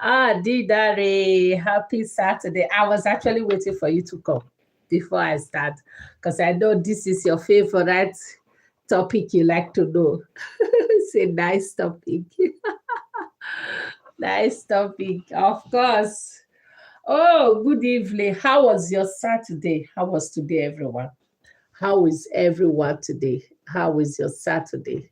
Ah, Didare, happy Saturday. I was actually waiting for you to come before I start because I know this is your favorite topic you like to know. It's a nice topic. Nice topic, of course. Oh, good evening. How was your Saturday? How was today, everyone? How is everyone today? How is your Saturday?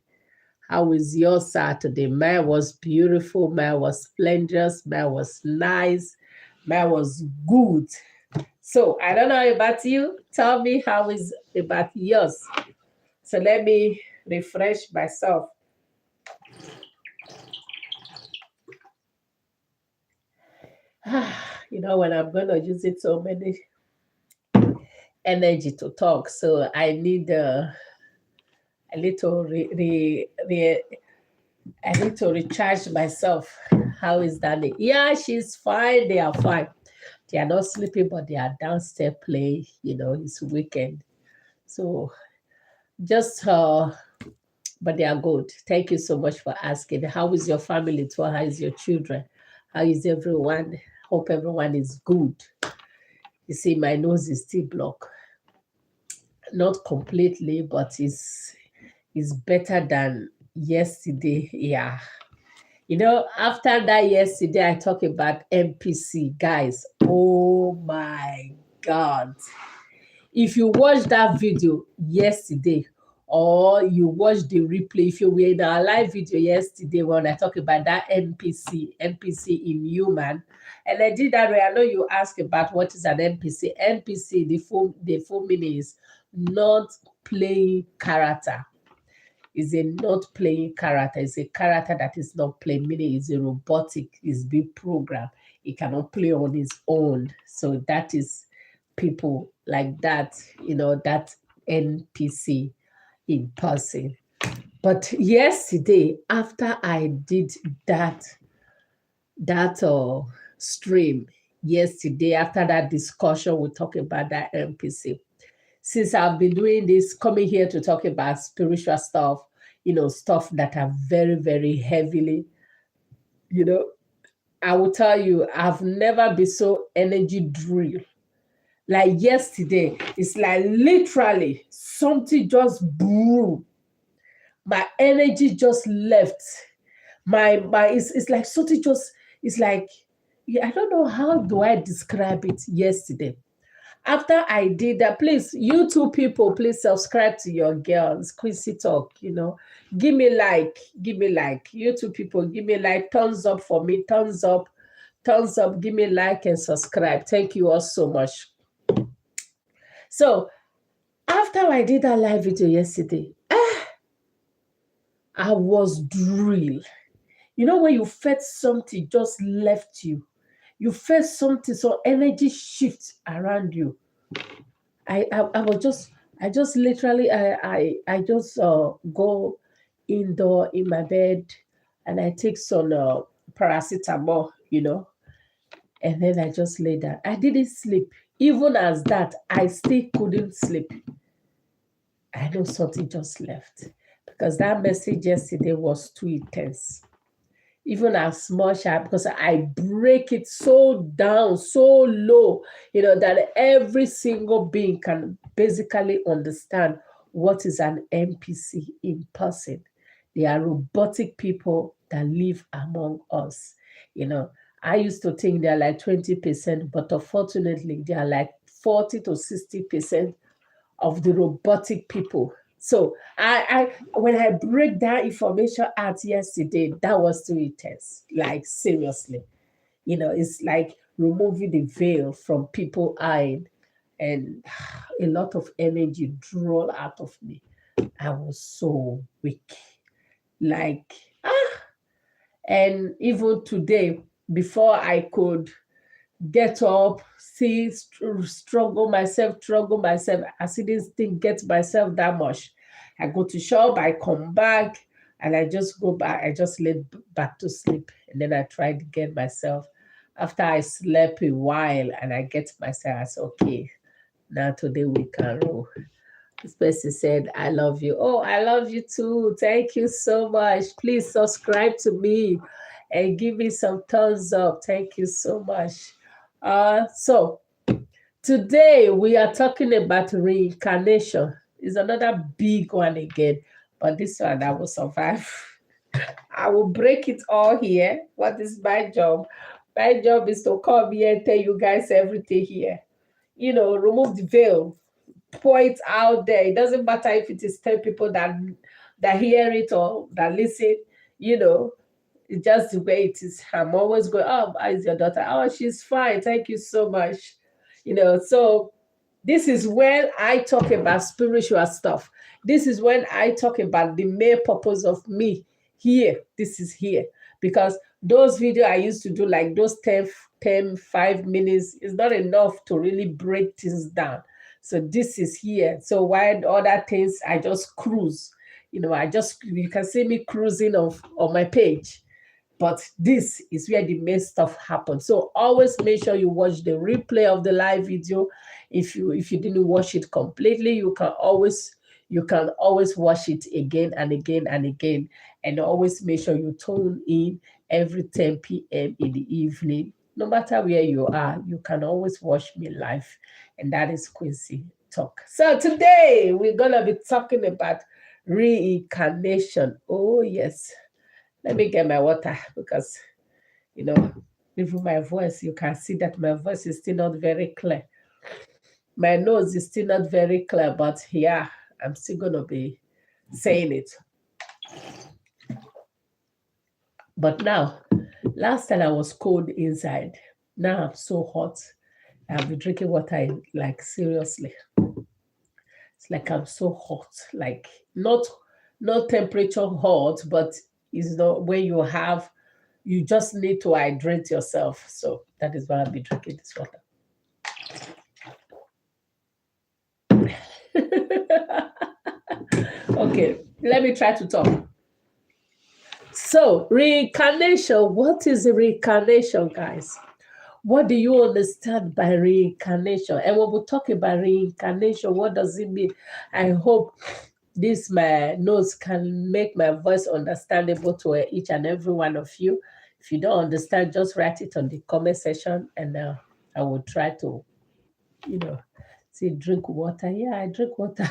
How is your Saturday? Mine was beautiful. Mine was splendid. Mine was nice. Mine was good. So I don't know about you. Tell me how is about yours. So let me refresh myself. When I'm gonna use it so many energy to talk, so I need to I need to recharge myself. How is Danny? Yeah, she's fine. They are fine. They are not sleeping, but they are downstairs playing. It's weekend. So just but they are good. Thank you so much for asking. How is your family too? How is your children? How is everyone? Hope everyone is good. You see, my nose is still blocked. Not completely, but it's better than yesterday. Yeah. After that yesterday, I talked about NPC, guys. Oh my God. If you watch that video yesterday, or you watch the replay, if you were in our live video yesterday when I talked about that NPC in human, and I did that way. I know you asked about what is an NPC. NPC, the full meaning is not playing character. Is a not playing character. It's a character that is not playing, meaning is a robotic, is being programmed. It cannot play on its own. So that is people like that, that NPC in person. But yesterday, after I did that stream yesterday, after that discussion, we talk about that NPC. Since I've been doing this, coming here to talk about spiritual stuff, stuff that are very, very heavily, you know, I will tell you, I've never been so energy drilled. Like yesterday, it's like literally something just blew. My energy just left. It's like something just, it's like, yeah, I don't know how do I describe it yesterday. After I did that, please, you two people, please subscribe to your girls, Quincy Talk, Give me like, give me like. You two people, give me like, thumbs up for me, thumbs up, give me like and subscribe. Thank you all so much. So after I did that live video yesterday, I was drilled. When you felt something just left you, you felt something, so energy shifts around you. I was just I just literally I just go indoor in my bed and I take some paracetamol, and then I just lay down. I didn't sleep. Even as that, I still couldn't sleep. I know something just left because that message yesterday was too intense. Even as much because I break it so down, so low, that every single being can basically understand what is an NPC in person. They are robotic people that live among us. I used to think they're like 20%, but unfortunately, they are like 40 to 60% of the robotic people. So I when I break that information out yesterday, that was too intense. Like seriously, it's like removing the veil from people eyes, and a lot of energy drawn out of me. I was so weak, like and even today, before I could get up, see, struggle myself. I see this thing get myself that much. I go to shop, I come back, and I just go back. I just lay back to sleep, and then I try to get myself. After I slept a while, and I get myself, I said, okay, now today we can roll. This person said, I love you. Oh, I love you too. Thank you so much. Please subscribe to me and give me some thumbs up. Thank you so much. So today we are talking about reincarnation. It's another big one again, but this one I will survive. I will break it all here. What is my job? My job is to come here and tell you guys everything here. Remove the veil, pour it out there. It doesn't matter if it is 10 people that hear it or that listen, it's just the way it is. I'm always going, oh, how is your daughter? Oh, she's fine. Thank you so much. So this is when I talk about spiritual stuff. This is when I talk about the main purpose of me here. This is here. Because those videos I used to do, like those 5 minutes, is not enough to really break things down. So this is here. So while other things, I just cruise. You can see me cruising on my page. But this is where the main stuff happens. So always make sure you watch the replay of the live video. If you didn't watch it completely, you can always watch it again and again and again. And always make sure you tune in every 10 p.m. in the evening. No matter where you are, you can always watch me live. And that is Quincy Talk. So today we're gonna be talking about reincarnation. Oh yes. Let me get my water because, even my voice, you can see that my voice is still not very clear. My nose is still not very clear, but yeah, I'm still going to be saying it. But now, last time I was cold inside. Now I'm so hot. I've been drinking water, like seriously. It's like I'm so hot, like not temperature hot, but it's not when you just need to hydrate yourself. So that is why I'll be drinking this water. Okay, let me try to talk. So reincarnation, what is reincarnation, guys? What do you understand by reincarnation? And when we talk about reincarnation, what does it mean? I hope this my notes can make my voice understandable to each and every one of you. If you don't understand, just write it on the comment section, and I will try to, say drink water. Yeah, I drink water.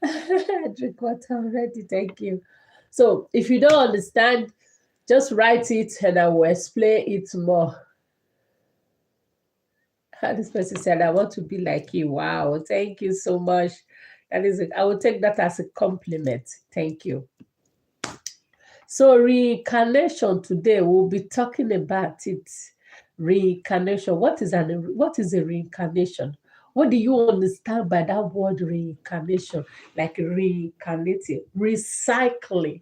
I drink water already. Thank you. So if you don't understand, just write it, and I will explain it more. This person said, I want to be like you. Wow, thank you so much. That is it. I will take that as a compliment. Thank you. So reincarnation today, we'll be talking about it. Reincarnation. What is a reincarnation? What do you understand by that word reincarnation? Like reincarnating, recycling.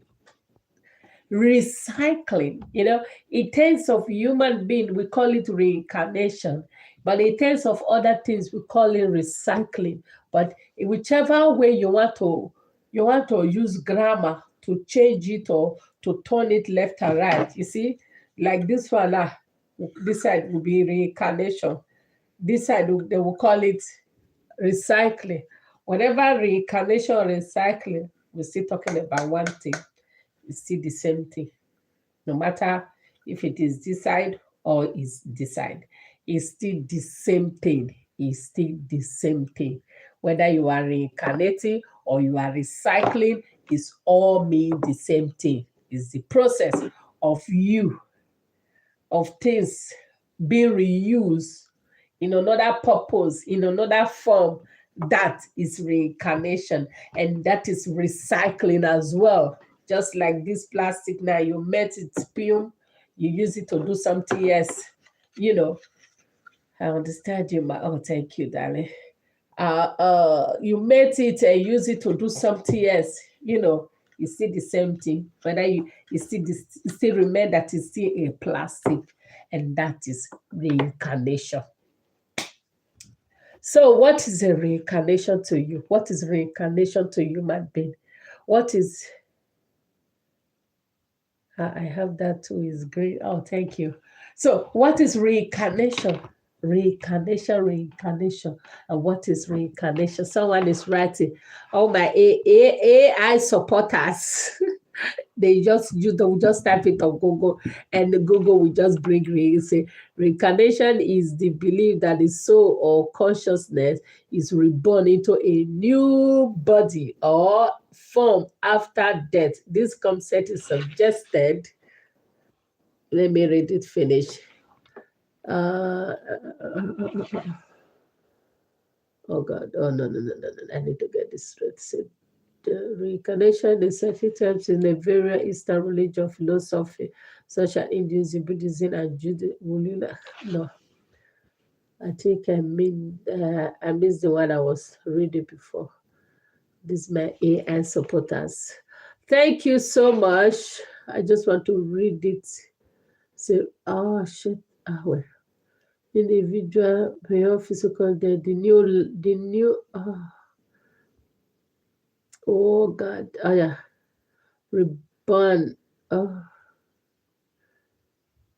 In terms of human being, we call it reincarnation. But in terms of other things, we call it recycling. But in whichever way you want to use grammar to change it or to turn it left and right. You see, like this one, this side will be reincarnation. This side, they will call it recycling. Whatever reincarnation or recycling, we're still talking about one thing. It's still the same thing. No matter if it is this side or is this side, it's still the same thing. It's still the same thing. Whether you are reincarnating or you are recycling, it's all mean the same thing. It's the process of things being reused in another purpose, in another form. That is reincarnation, and that is recycling as well. Just like this plastic now, you met it spume, you use it to do something else. I understand you, oh, thank you, darling. You met it and use it to do something else. You see the same thing. Whether you still remember that it's still a plastic, and that is reincarnation. So what is a reincarnation to you? What is reincarnation to human being? What is... I have that too. Is great. Oh, thank you. So what is reincarnation? Reincarnation. And what is reincarnation? Someone is writing. Oh, my AI supporters. They just will just type it on Google, and the Google will just bring say reincarnation is the belief that the soul or consciousness is reborn into a new body or form after death. This concept is suggested. Let me read it finish. Oh God! Oh no! I need to get this straight. The reincarnation is certain terms in the various Eastern religion philosophy, such as Hinduism, Buddhism, and Judaism. No, I think I missed the one I was reading before. This is my AI supporters. Thank you so much. I just want to read it. So, oh shit. Well. Individual, beyond physical death, the new. Oh God. Oh yeah. Reborn. Oh.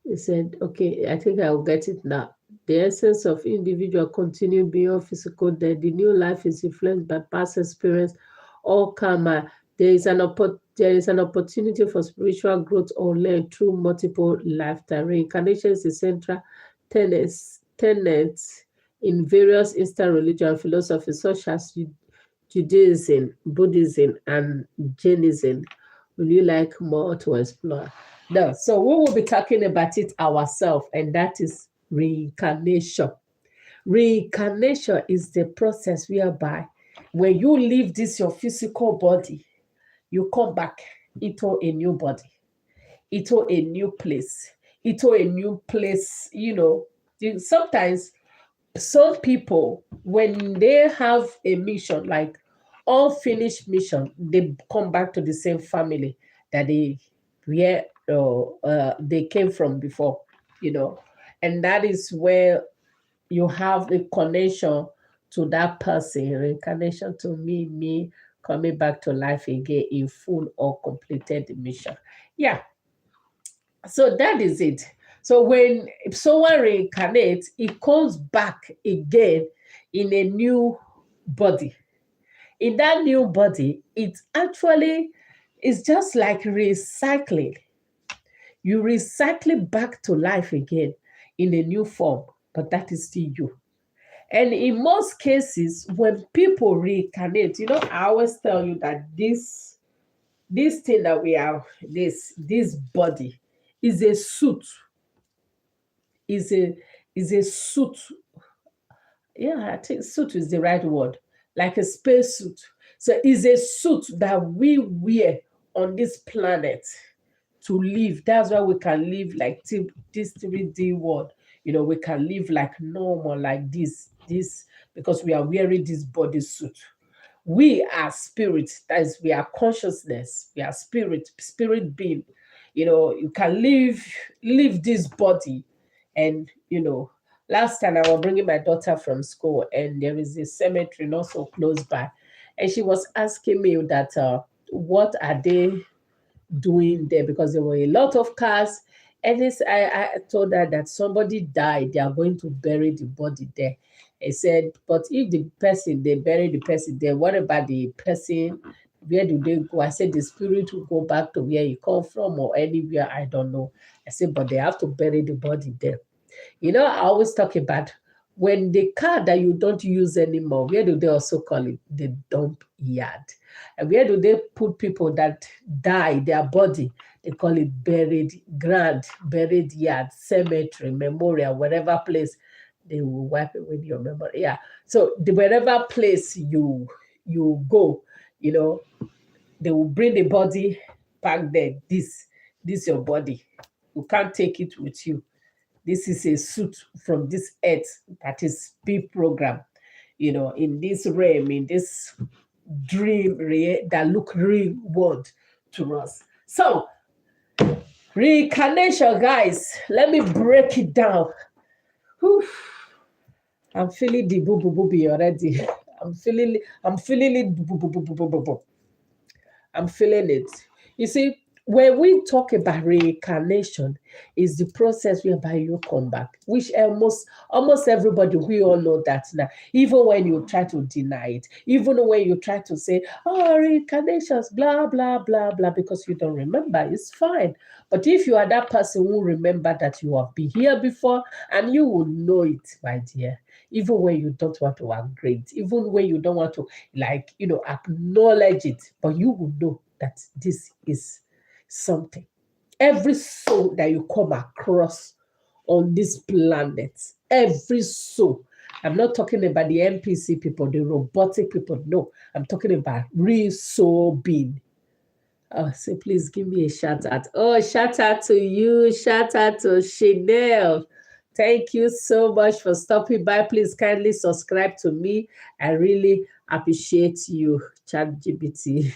He said, okay, I think I'll get it now. The essence of individual continue beyond physical death. The new life is influenced by past experience or karma. There is an opportunity for spiritual growth or learn through multiple lifetime. Reincarnation is the central tenet in various Eastern religion and philosophies such as Judaism, Buddhism, and Jainism. Would you like more to explore? No, so we will be talking about it ourselves, and that is reincarnation. Reincarnation is the process whereby when you leave this your physical body, you come back into a new body, into a new place, sometimes some people, when they have a mission, like unfinished mission, they come back to the same family that they came from before, and that is where you have a connection to that person. Reincarnation to me coming back to life again in full or completed mission. Yeah, so that is it. So when someone reincarnates, it comes back again in a new body. In that new body, it actually is just like recycling. You recycle back to life again in a new form, but that is still you. And in most cases, when people reincarnate, I always tell you that this thing that we have, this body, is a suit. Is a suit. Yeah, I think suit is the right word. Like a space suit. So it's a suit that we wear on this planet to live. That's why we can live like this 3D world. We can live like normal, like this, because we are wearing this body suit. We are spirit, that is, we are consciousness, we are spirit being. You can leave this body. And last time I was bringing my daughter from school, and there is a cemetery not so close by, and she was asking me that what are they doing there, because there were a lot of cars. And I told her that somebody died, they are going to bury the body there. I said, but if they bury the person there, what about the person? Where do they go? I said the spirit will go back to where he come from, or anywhere, I don't know. I said, but they have to bury the body there. I always talk about when the car that you don't use anymore, where do they also call it? The dump yard. And where do they put people that die, their body? They call it buried yard, cemetery, memorial, whatever place. They will wipe away your memory. Yeah. So wherever place you go, they will bring the body back there. This your body. You can't take it with you. This is a suit from this earth that is be programmed, in this realm, in this dream that look real world to us. So, reincarnation, guys, let me break it down. Whew. I'm feeling the boo boo boo already. I'm feeling it. Boo boo boo boo boo boo boo. I'm feeling it. You see, when we talk about reincarnation, is the process whereby you come back, which almost everybody, we all know that now. Even when you try to deny it, even when you try to say, oh, reincarnations, blah blah blah blah, because you don't remember, it's fine. But if you are that person who remember that you have been here before, and you will know it, my dear, even when you don't want to upgrade, even when you don't want to, like, acknowledge it, but you will know that this is something. Every soul that you come across on this planet, every soul, I'm not talking about the NPC people, the robotic people. No, I'm talking about real soul being. Oh, so please give me a shout out. Oh, shout out to you. Shout out to Chanel. Thank you so much for stopping by. Please kindly subscribe to me. I really appreciate you, ChatGPT.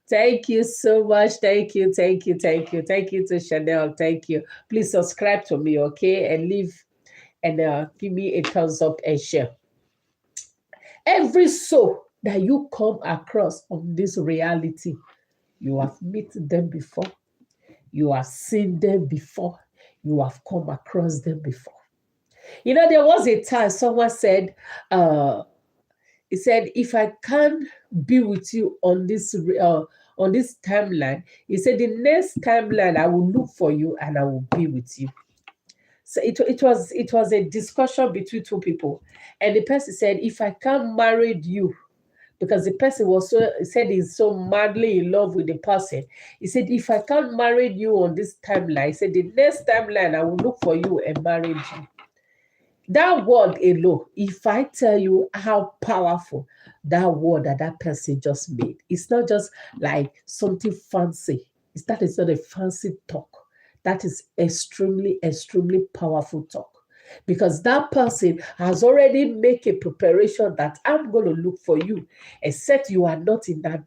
Thank you so much. Thank you. Thank you. Thank you. Thank you to Chanel. Thank you. Please subscribe to me, okay? And leave and give me a thumbs up and share. Every soul that you come across on this reality, you have met them before. You have seen them before. You have come across them before. There was a time someone said, he said, if I can't be with you on this timeline, he said, the next timeline I will look for you and I will be with you. So it was a discussion between two people, and the person said, if I can't marry you, because the person said he's so madly in love with the person. He said, if I can't marry you on this timeline, he said, the next timeline I will look for you and marry you. That word alone, if I tell you how powerful that word that person just made, it's not just like something fancy. That is not a fancy talk. That is extremely, extremely powerful talk. Because that person has already made a preparation that I'm going to look for you, except you are not in that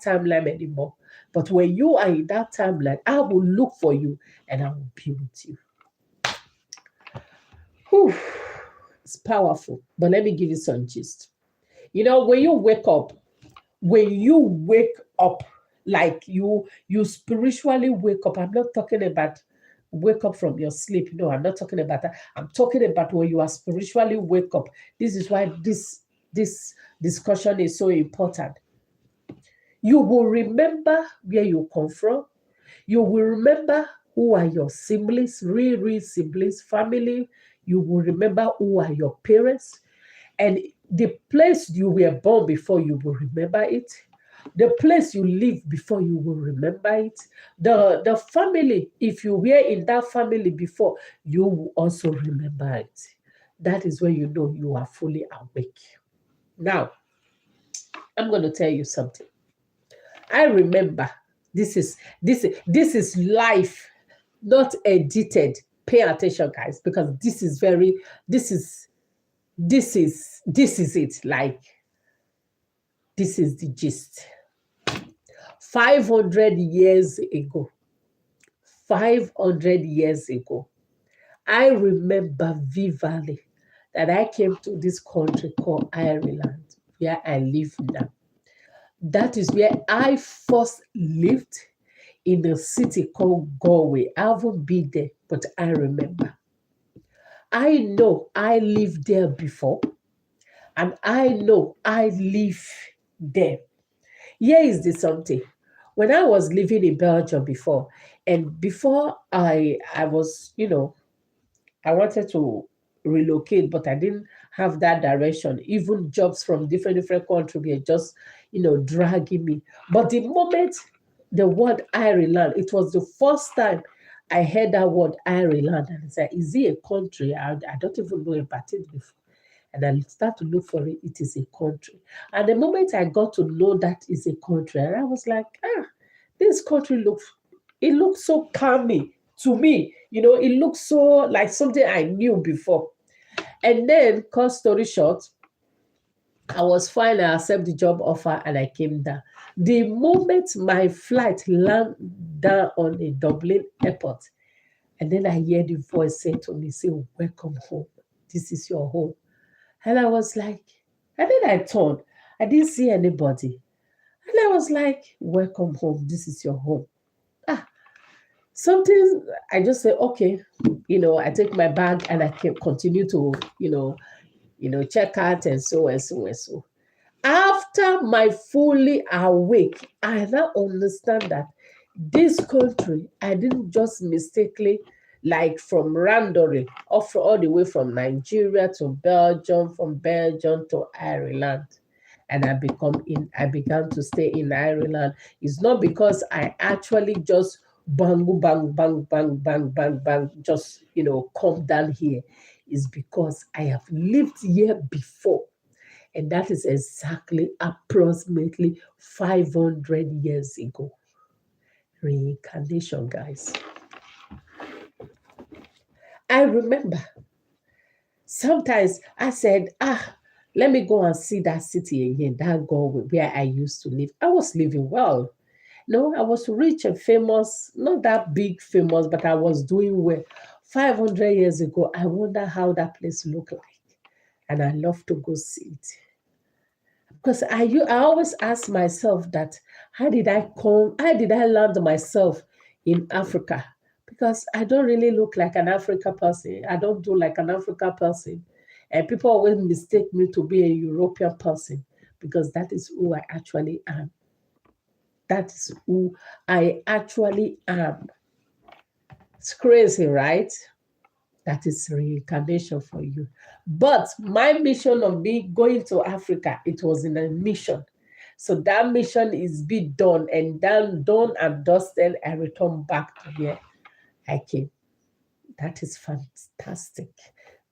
timeline anymore. But when you are in that timeline, I will look for you and I will be with you. Whew. It's powerful. But let me give you some gist. When you wake up, like you spiritually wake up, I'm not talking about wake up from your sleep. No, I'm not talking about that. I'm talking about when you are spiritually wake up. This is why this discussion is so important. You will remember where you come from. You will remember who are your siblings, real siblings, family. You will remember who are your parents. And the place you were born before, you will remember it. The place you lived before, you will remember it. The family, if you were in that family before, you will also remember it. That is when you know you are fully awake. Now, I'm going to tell you something. I remember this is life, not edited. Pay attention, guys, because this is it. Like, this is the gist. 500 years ago, I remember vividly that I came to this country called Ireland, where I live now. That is where I first lived, in a city called Galway. I haven't been there, but I remember. I know I lived there before, and I know I live there. Here is the something. When I was living in Belgium before, and before I was, I wanted to relocate, but I didn't have that direction. Even jobs from different countries were just, dragging me. But the moment the word Ireland, it was the first time I heard that word Ireland, and I said, is it a country? I don't even know about it before. And I start to look for it. It is a country. And the moment I got to know that is a country, and I was like, this country looks so calming to me. It looks so like something I knew before. And then, cut story short, I was fine. I accepted the job offer and I came down. The moment my flight landed down on a Dublin airport, and then I hear the voice say to me, say, welcome home. This is your home. And I was like, and then I turned. I didn't see anybody. And I was like, welcome home. This is your home. Something I just say, okay, I take my bag and I can continue to, check out and so and so and so. After my fully awake, I now understand that this country, I didn't just mistakenly, like from random, all the way from Nigeria to Belgium, from Belgium to Ireland. And I began to stay in Ireland. It's not because I actually just bang, bang, bang, bang, bang, bang, bang, just, come down here. It's because I have lived here before. And that is exactly approximately 500 years ago. Reincarnation, guys. I remember sometimes I said, let me go and see that city again, that Galway where I used to live. I was living well. No, I was rich and famous, not that big famous, but I was doing well. 500 years ago, I wonder how that place looked like. And I love to go see it. Because I always ask myself that how did I land myself in Africa? Because I don't really look like an African person. I don't do like an African person. And people always mistake me to be a European person because that is who I actually am. That is who I actually am. It's crazy, right? That is reincarnation for you. But my mission of me going to Africa, it was in a mission. So that mission is be done and done and dusted and return back to where I came. That is fantastic.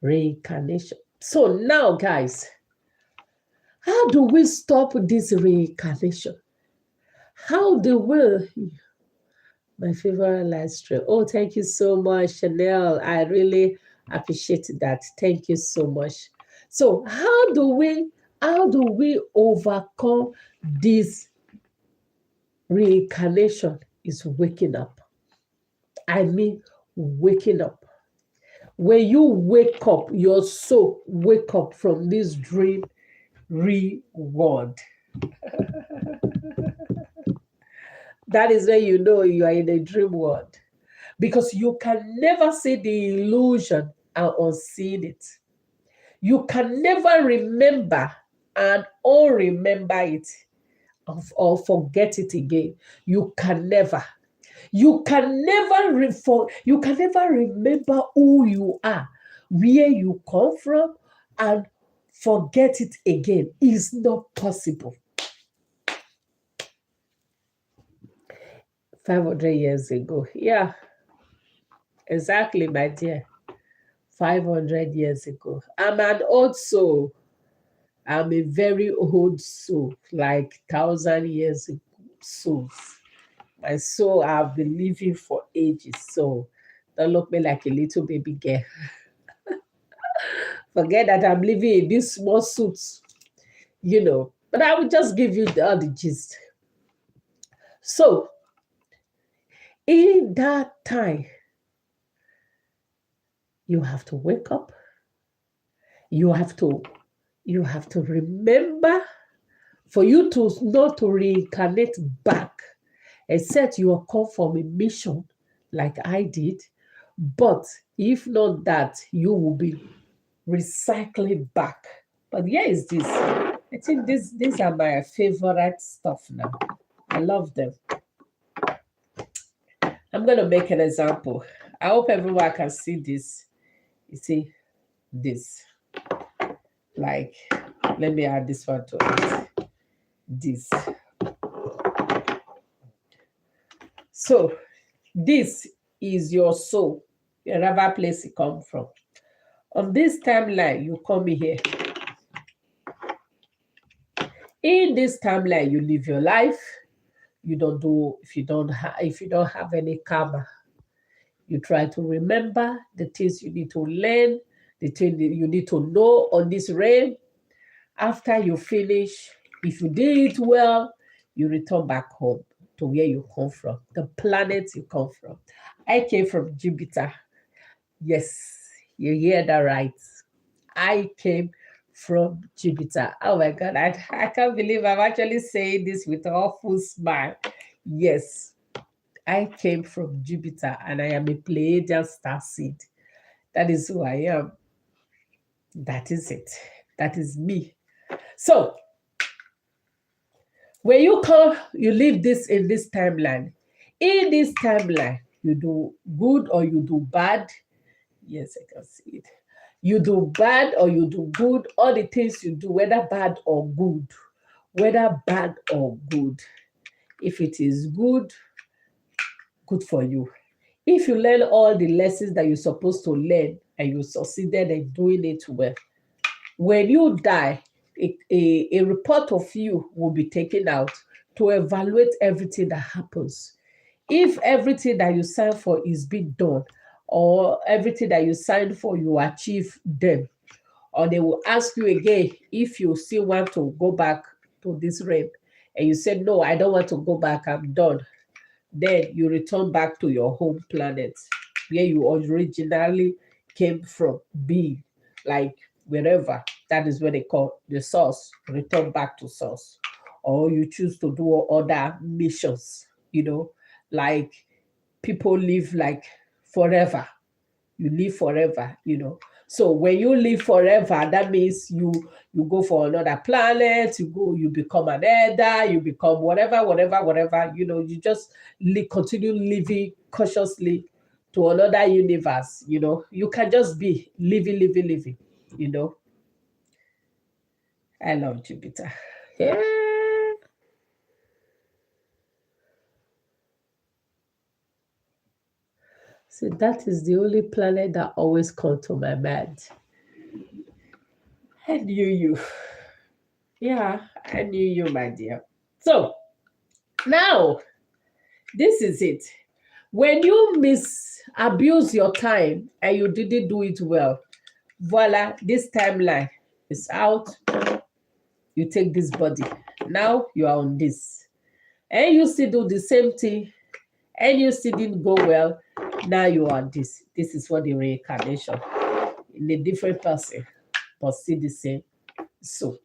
Reincarnation. So now, guys, how do we stop this reincarnation? How do we my favorite live stream. Oh, thank you so much, Chanel. I really appreciate that. Thank you so much. So, how do we overcome this reincarnation? Is waking up. I mean, waking up. When you wake up, your soul wake up from this dream reward. That is when you know you are in a dream world. Because you can never see the illusion and unseen it. You can never remember and unremember it or forget it again. You can never. You can never you can never remember who you are, where you come from, and forget it again. It's not possible. 500 years ago. Yeah, exactly, my dear. 500 years ago. I'm an old soul. I'm a very old soul, like 1,000 years ago souls. My soul, I've been living for ages. So don't look me like a little baby girl. Forget that I'm living in this small suit, But I will just give you all the gist. So in that time, you have to wake up. You have to remember for you to not to reincarnate back, except you are called from a mission like I did. But if not that, you will be recycling back. But here is this. I think these are my favorite stuff now. I love them. I'm going to make an example. I hope everyone can see this. You see this. Like, let me add this one to it. This. So, this is your soul, wherever place it come from. On this timeline, you come here. In this timeline, you live your life. You don't do if you don't have any karma. You try to remember the things you need to learn, the things you need to know on this realm. After you finish, if you did it well, you return back home to where you come from, the planet you come from. I came from Jupiter. Yes, you hear that right. I came from Jupiter. Oh my God, I can't believe I'm actually saying this with a full smile. Yes, I came from Jupiter and I am a Pleiadian star seed. That is who I am. That is it. That is me. So when you come, you live this in this timeline. In this timeline, you do good or you do bad. Yes, I can see it. You do bad or you do good. All the things you do, whether bad or good, whether bad or good. If it is good, good for you. If you learn all the lessons that you're supposed to learn and you succeeded in doing it well, when you die, a report of you will be taken out to evaluate everything that happens. If everything that you signed for is being done, or everything that you signed for, you achieve them, or they will ask you again if you still want to go back to this realm, and you said, no, I don't want to go back, I'm done. Then you return back to your home planet where you originally came from, being like wherever. That is what they call the source. Return back to source. Or you choose to do other missions, like people live like forever. You live forever. So when you live forever, that means you go for another planet, you become an elder, you become whatever, you just continue living cautiously to another universe. You can just be living. I love Jupiter. Yeah. So that is the only planet that always comes to my mind. I knew you. Yeah, I knew you, my dear. So now, this is it. When you abuse your time and you didn't do it well, voila, this timeline is out. You take this body. Now you are on this. And you still do the same thing and you still didn't go well. Now you are on this. This is what the reincarnation in a different person, but still the same. So,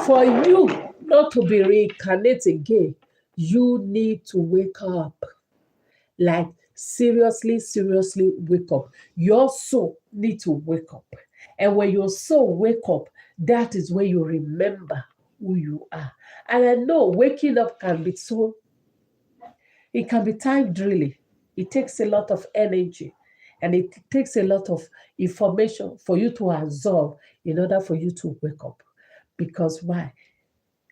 for you not to be reincarnated again, you need to wake up. Like, seriously wake up. Your soul need to wake up. And when your soul wake up, that is when you remember who you are. And I know waking up it can be time drilling. It takes a lot of energy and it takes a lot of information for you to absorb in order for you to wake up. Because why?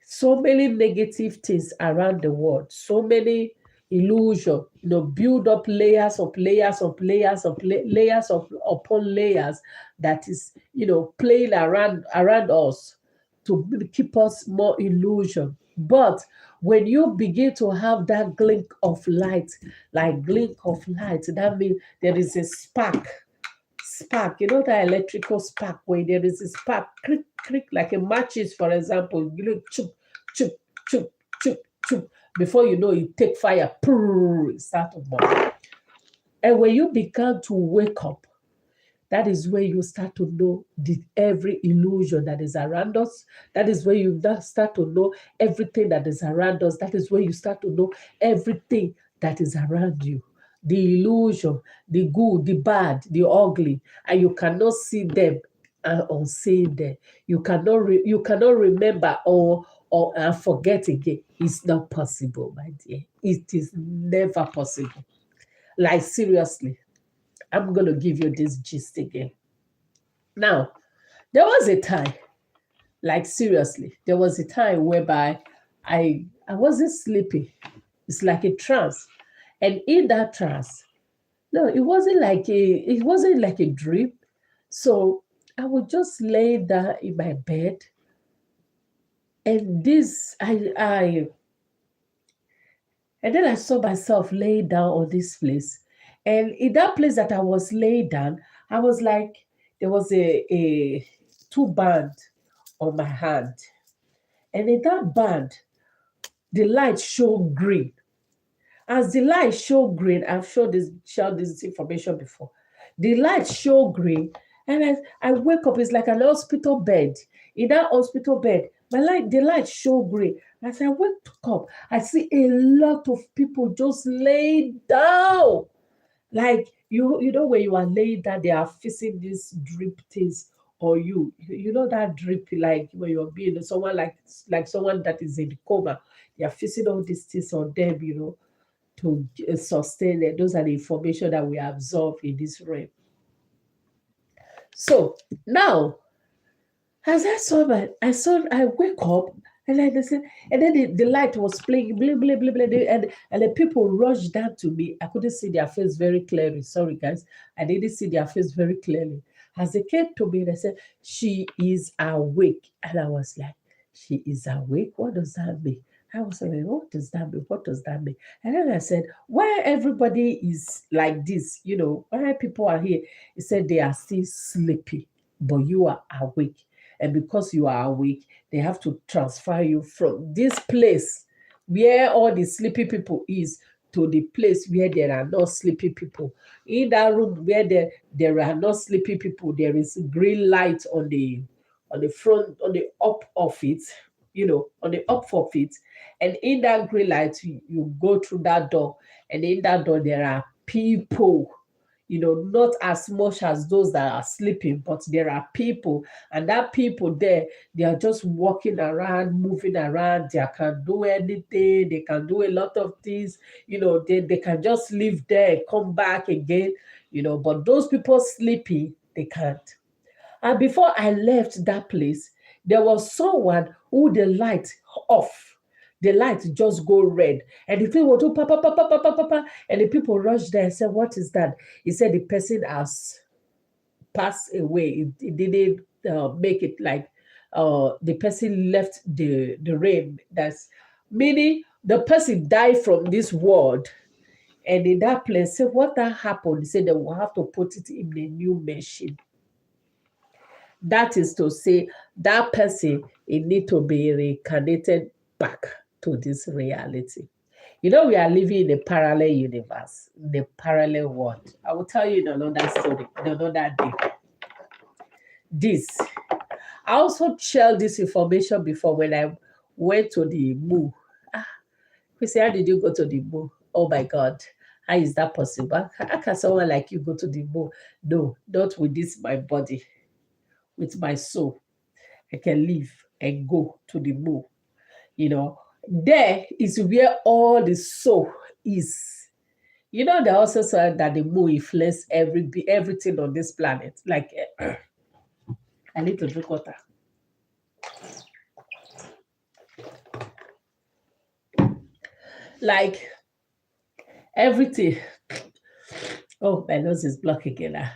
So many negative things around the world, so many illusion, build up layers of layers of layers of layers of upon layers that is, playing around us to keep us more illusion. But when you begin to have that glint of light, that means there is a spark, that electrical spark where there is a spark, click, like a matches, for example, chup, chup, chup, chup, chup. Before you know, it take fire, it start to burn. And when you begin to wake up, that is where you start to know every illusion that is around us. That is where you start to know everything that is around us. That is where you start to know everything that is around you. The illusion, the good, the bad, the ugly, and you cannot see them and unsee them. You cannot remember or forget again. It's not possible, my dear. It is never possible. Like, seriously, I'm going to give you this gist again. Now, there was a time, like, seriously, there was a time whereby I wasn't sleeping. It's like a trance. And in that trance, no, it wasn't like a dream. So I would just lay down in my bed. And and then I saw myself lay down on this place. And in that place that I was laid down, I was like, there was a two band on my hand. And in that band, the light showed green. As the light showed green, I've shared this information before. The light showed green, and as I wake up, it's like an hospital bed. In that hospital bed, the light showed green. As I wake up, I see a lot of people just laid down. Like you know when you are laying down, they are fixing these drip things or you know that drip like when you're being someone like someone that is in coma, they are fixing all these things on them, to sustain it. Those are the information that we absorb in this realm. So now, as I wake up and I listen, and then the light was playing, blah, blah, blah, blah, and the people rushed down to me. I couldn't see their face very clearly. Sorry, guys. I didn't see their face very clearly. As they came to me, they said, "She is awake." And I was like, "She is awake? What does that mean?" I was like, "What does that mean? What does that mean?" And then I said, "Why everybody is like this? Why people are here?" He said, "They are still sleepy, but you are awake. And because you are awake, they have to transfer you from this place where all the sleepy people is to the place where there are no sleepy people. In that room where there are no sleepy people, there is green light on the front, on the up of it, on the up of it. And in that green light, you go through that door, and in that door there are people, not as much as those that are sleeping, but there are people, and that people there, they are just walking around, moving around. They can do anything, they can do a lot of things, they can just live there and come back again, but those people sleeping, they can't. And before I left that place, there was someone who the light off. The light just go red. And the people do pa pa pa pa pa pa pa pa. And the people rushed there and said, "What is that?" He said the person has passed away. It didn't make it like the person left the realm. That's meaning the person died from this world. And in that place, say what that happened, he said they will have to put it in a new machine. That is to say, that person, it need to be reincarnated back to this reality. We are living in a parallel universe, in a parallel world. I will tell you in another story, in another day. This, I also shared this information before when I went to the moon. Chrissy, how did you go to the moon? Oh my God. How is that possible? How can someone like you go to the moon? No, not with this, my body, with my soul. I can live and go to the moon. There is where all the soul is. They also said that the moon influences everything on this planet. Like, I need to drink water. Like, everything. Oh, my nose is blocked again.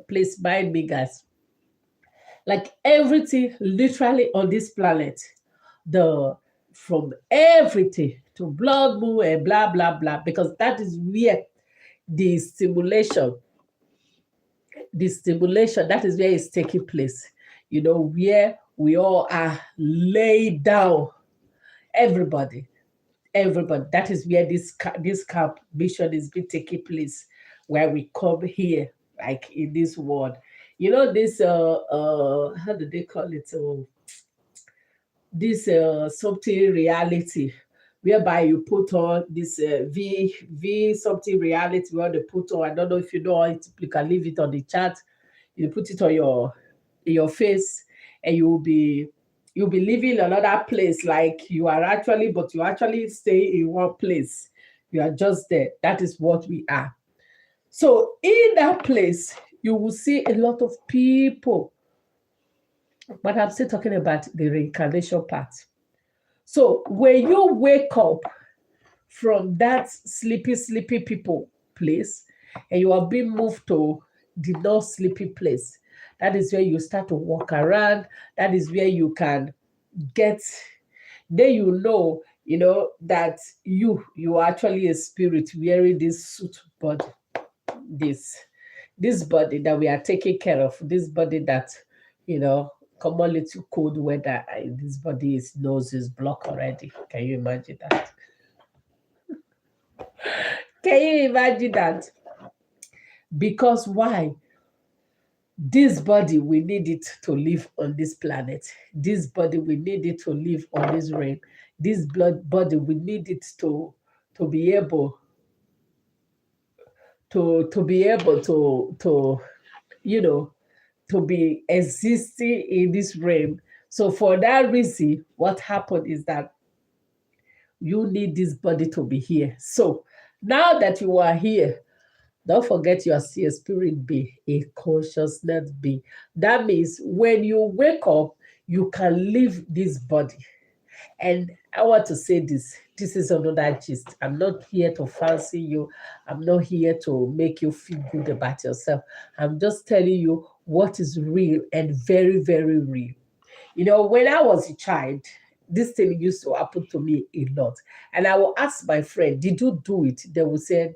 Please mind me, guys. Like everything, literally on this planet, the from everything to blood moon and blah blah blah, because that is where the stimulation that is where it's taking place, where we all are laid down. Everybody everybody, that is where this camp mission is being taking place, where we come here, like in this world. This how do they call it, this something reality, whereby you put on this v something reality, where they put on, I don't know if you know it, you can leave it on the chat. You put it on your face, and you'll be living another place, like you are actually, but you actually stay in one place. You are just there. That is what we are. So in that place, you will see a lot of people, but I'm still talking about the reincarnation part. So when you wake up from that sleepy people place, and you are being moved to the not sleepy place, that is where you start to walk around. That is where you can get, then that you are actually a spirit wearing this suit body, this this body that we are taking care of, this body that, come on, little cold weather, this body is nose is blocked already. Can you imagine that? Can you imagine that? Because why? This body, we need it to live on this planet. This body, we need it to live on this realm. this blood body, we need it to be able to be able to you know to be existing in this realm. So for that reason, what happened is that you need this body to be here. So now that you are here, don't forget you are still a spirit being, a consciousness being. That means when you wake up, you can leave this body. And I want to say this. This is another gist. I'm not here to fancy you. I'm not here to make you feel good about yourself. I'm just telling you what is real and very, very real. When I was a child, this thing used to happen to me a lot. And I will ask my friend, did you do it? They will say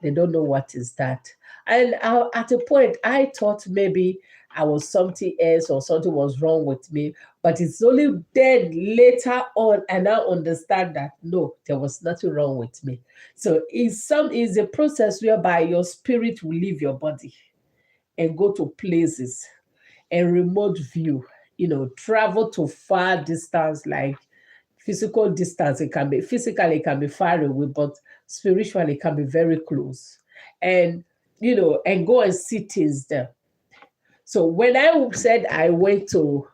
they don't know what is that. And at a point, I thought maybe I was something else or something was wrong with me. But it's only then later on and I understand that no, there was nothing wrong with me. So it's a process whereby your spirit will leave your body and go to places and remote view, travel to far distance, like physical distance. It can be physically, it can be far away, but spiritually it can be very close. And and go and see things there. So when I said I went to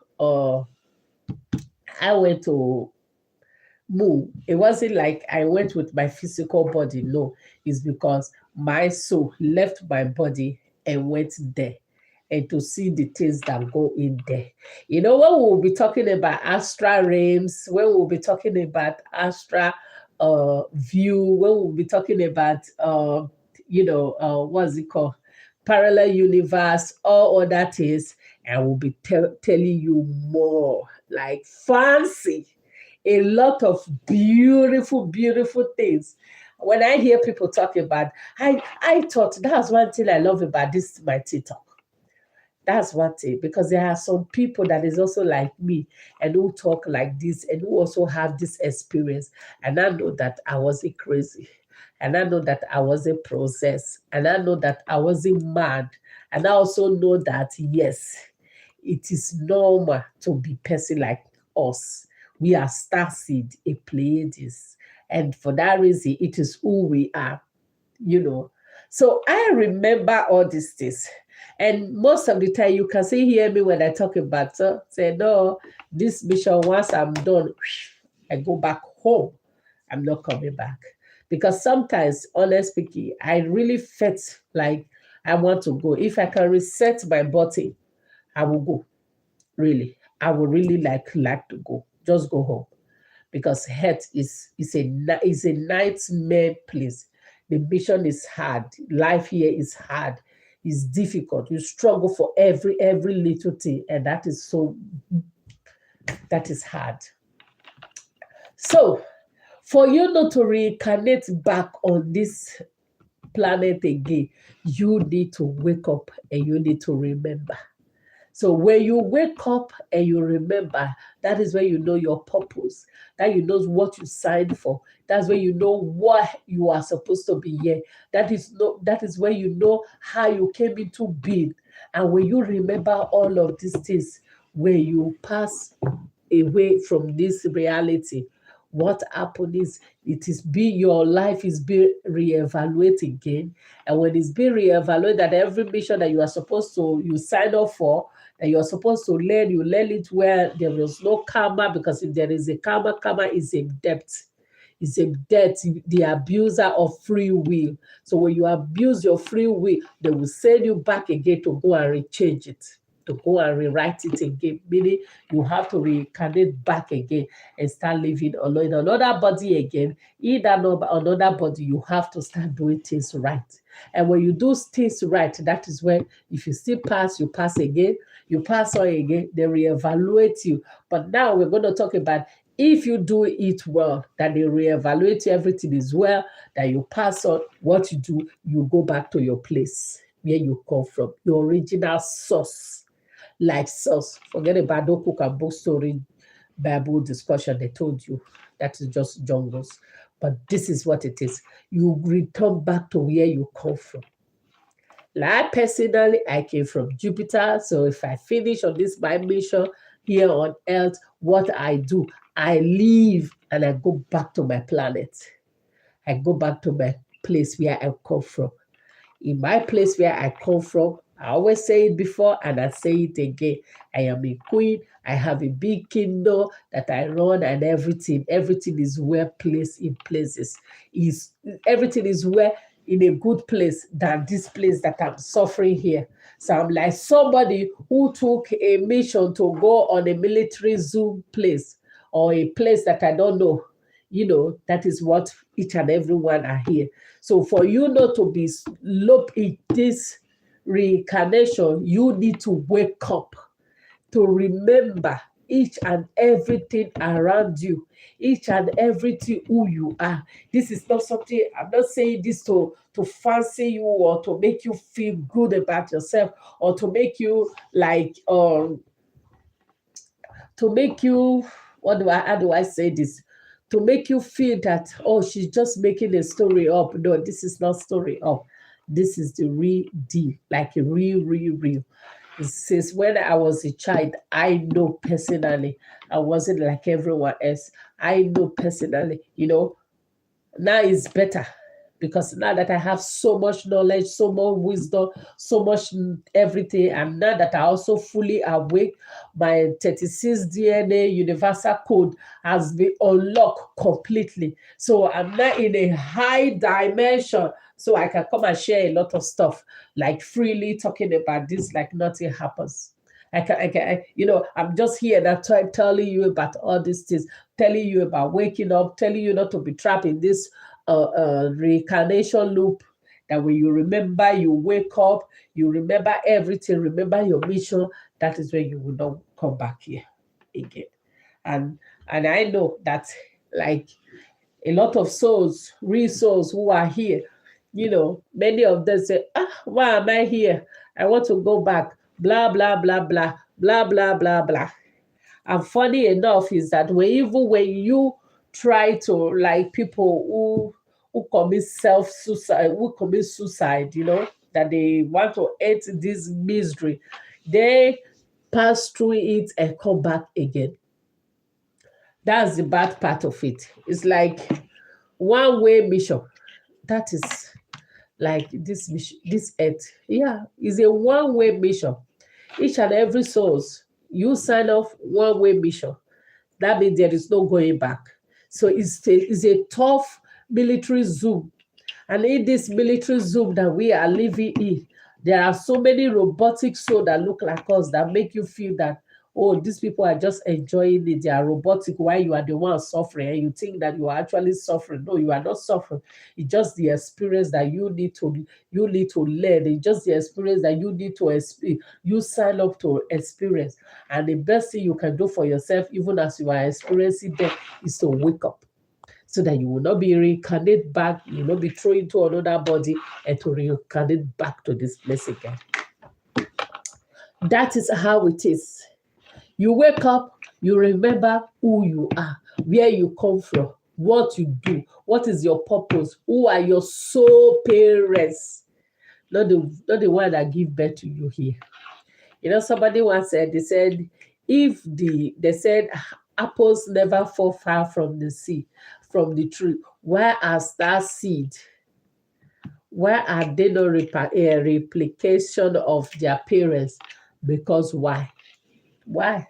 move. It wasn't like I went with my physical body. No, it's because my soul left my body and went there and to see the things that go in there. When we'll be talking about astral realms, when we'll be talking about astral view, when we'll be talking about what's it called? Parallel universe, all other things, and we'll be telling you more like fancy a lot of beautiful, beautiful things. When I hear people talk about, I thought that's one thing I love about this my TikTok. That's one thing, because there are some people that is also like me and who talk like this and who also have this experience. And I know that I wasn't crazy. And I know that I wasn't processed. And I know that I wasn't mad. And I also know that, yes, it is normal to be person like us. We are starseed, a Pleiades. And for that reason, it is who we are. So I remember all these things. And most of the time, you can see hear me when I talk about say, no, this mission, once I'm done, I go back home. I'm not coming back. Because sometimes, honestly speaking, I really felt like I want to go. If I can reset my body, I will go. Really. I would really like to go. Just go home. Because health is a nightmare place. The mission is hard. Life here is hard. It's difficult. You struggle for every little thing, and that is hard. So for you not to reincarnate back on this planet again, you need to wake up and you need to remember. So when you wake up and you remember, that is when you know your purpose, that you know what you signed for. That's when you know what you are supposed to be here. That is when you know how you came into being. And when you remember all of these things, when you pass away from this reality, what happened is your life is being reevaluated again. And when it's being reevaluated, that every mission that you sign up for, that you're supposed to learn, you learn it where there is no karma, because if there is a karma is a debt. It's a debt, the abuser of free will. So when you abuse your free will, they will send you back again to go and rechange it, to go and rewrite it again. Meaning you have to reincarnate back again and start living in another body again. In another body, you have to start doing things right. And when you do things right, that is when, if you still pass, you pass again, you pass on again, they reevaluate you. But now we're going to talk about if you do it well, that they reevaluate everything is well, that you pass on, what you do, you go back to your place where you come from, your original source. Like source. Forget about don't cook and book story, Bible discussion. They told you that is just jungles. But this is what it is. You return back to where you come from. Like personally, I came from Jupiter. So if I finish on this my mission here on Earth, what I do, I leave and I go back to my planet. I go back to my place where I come from. In my place where I come from, I always say it before and I say it again. I am a queen. I have a big kingdom that I run and everything. Everything is well placed in places. Everything is well in a good place than this place that I'm suffering here. So I'm like somebody who took a mission to go on a military zoo place or a place that I don't know. That is what each and every one are here. So for you not to be low in this reincarnation, you need to wake up to remember each and everything around you, each and everything who you are. This is not something, I'm not saying this to fancy you or to make you feel good about yourself or to make you like to make you, how do I say this? To make you feel that, oh, she's just making a story up. No, this is not story up. This is the real deal, like a real, real, real. Since when I was a child, I know personally, I wasn't like everyone else. I know personally, now it's better because now that I have so much knowledge, so much wisdom, so much everything, and now that I also fully awake, my 36 DNA universal code has been unlocked completely. So I'm now in a high dimension. So I can come and share a lot of stuff, like freely talking about this, like nothing happens. I'm just here that time telling you about all these things, telling you about waking up, telling you not to be trapped in this reincarnation loop. That when you remember, you wake up, you remember everything, remember your mission. That is when you will not come back here again. And I know that, like, a lot of souls, real souls who are here, many of them say, why am I here? I want to go back. Blah, blah, blah, blah, blah, blah, blah, blah. And funny enough is that even when you try to, like, people who commit self-suicide, who commit suicide, that they want to end this misery, they pass through it and come back again. That's the bad part of it. It's like one-way mission. That is like this mission, this earth. Yeah, is a one-way mission. Each and every source, you sign off one-way mission. That means there is no going back. So it's a tough military zoom. And in this military zoom that we are living in, there are so many robotic souls that look like us that make you feel that, oh, these people are just enjoying it. They are robotic while you are the one suffering, and you think that you are actually suffering. No, you are not suffering. It's just the experience that you need to learn. It's just the experience that you need to you sign up to experience. And the best thing you can do for yourself, even as you are experiencing them, is to wake up, so that you will not be reincarnated back, you will not be thrown into another body and to reincarnate back to this place again. That is how it is. You wake up, you remember who you are, where you come from, what you do, what is your purpose, who are your soul parents, not the one that give birth to you here. Somebody once said, they said apples never fall far from the tree. Why are that seed? Why are they not a replication of their parents? Because why? Why?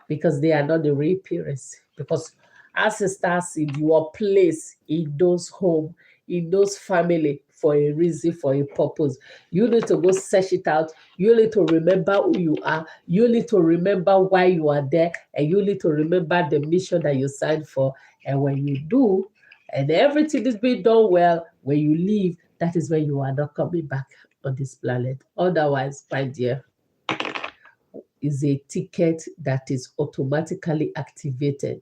Because they are not the real parents. Because as a star seed, you are placed in those home, in those family for a reason, for a purpose. You need to go search it out. You need to remember who you are. You need to remember why you are there. And you need to remember the mission that you signed for. And when you do, and everything is being done well, when you leave, that is when you are not coming back on this planet. Otherwise, my dear, is a ticket that is automatically activated.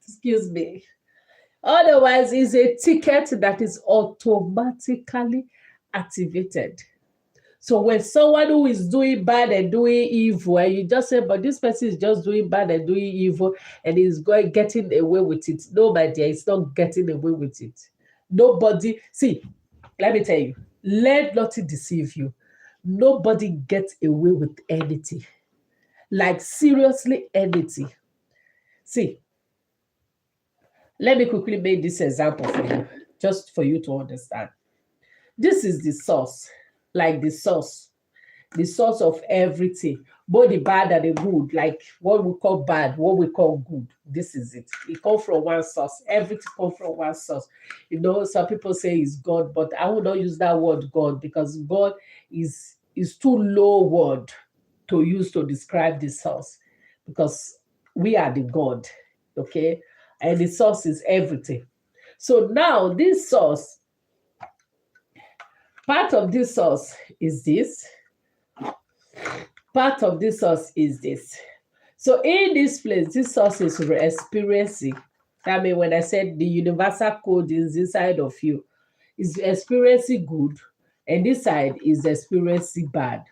Excuse me. Otherwise, is a ticket that is automatically activated. So when someone who is doing bad and doing evil, and you just say, but this person is just doing bad and doing evil, and is getting away with it. No, my dear, it's not getting away with it. Nobody, see, let me tell you, let nothing deceive you. Nobody gets away with anything. Like seriously anything. See, let me quickly make this example for you, just for you to understand. This is the source, like the source of everything, both the bad and the good, like what we call bad, what we call good. This is it. It comes from one source. Everything comes from one source. Some people say it's God, but I will not use that word God, because God is too low word to use to describe the source, because we are the God, okay? And the source is everything. So now this source, part of this source is this, part of this source is this. So in this place, this source is experiencing. I mean, when I said the universal code is inside of you, is experiencing good, and this side is experiencing bad.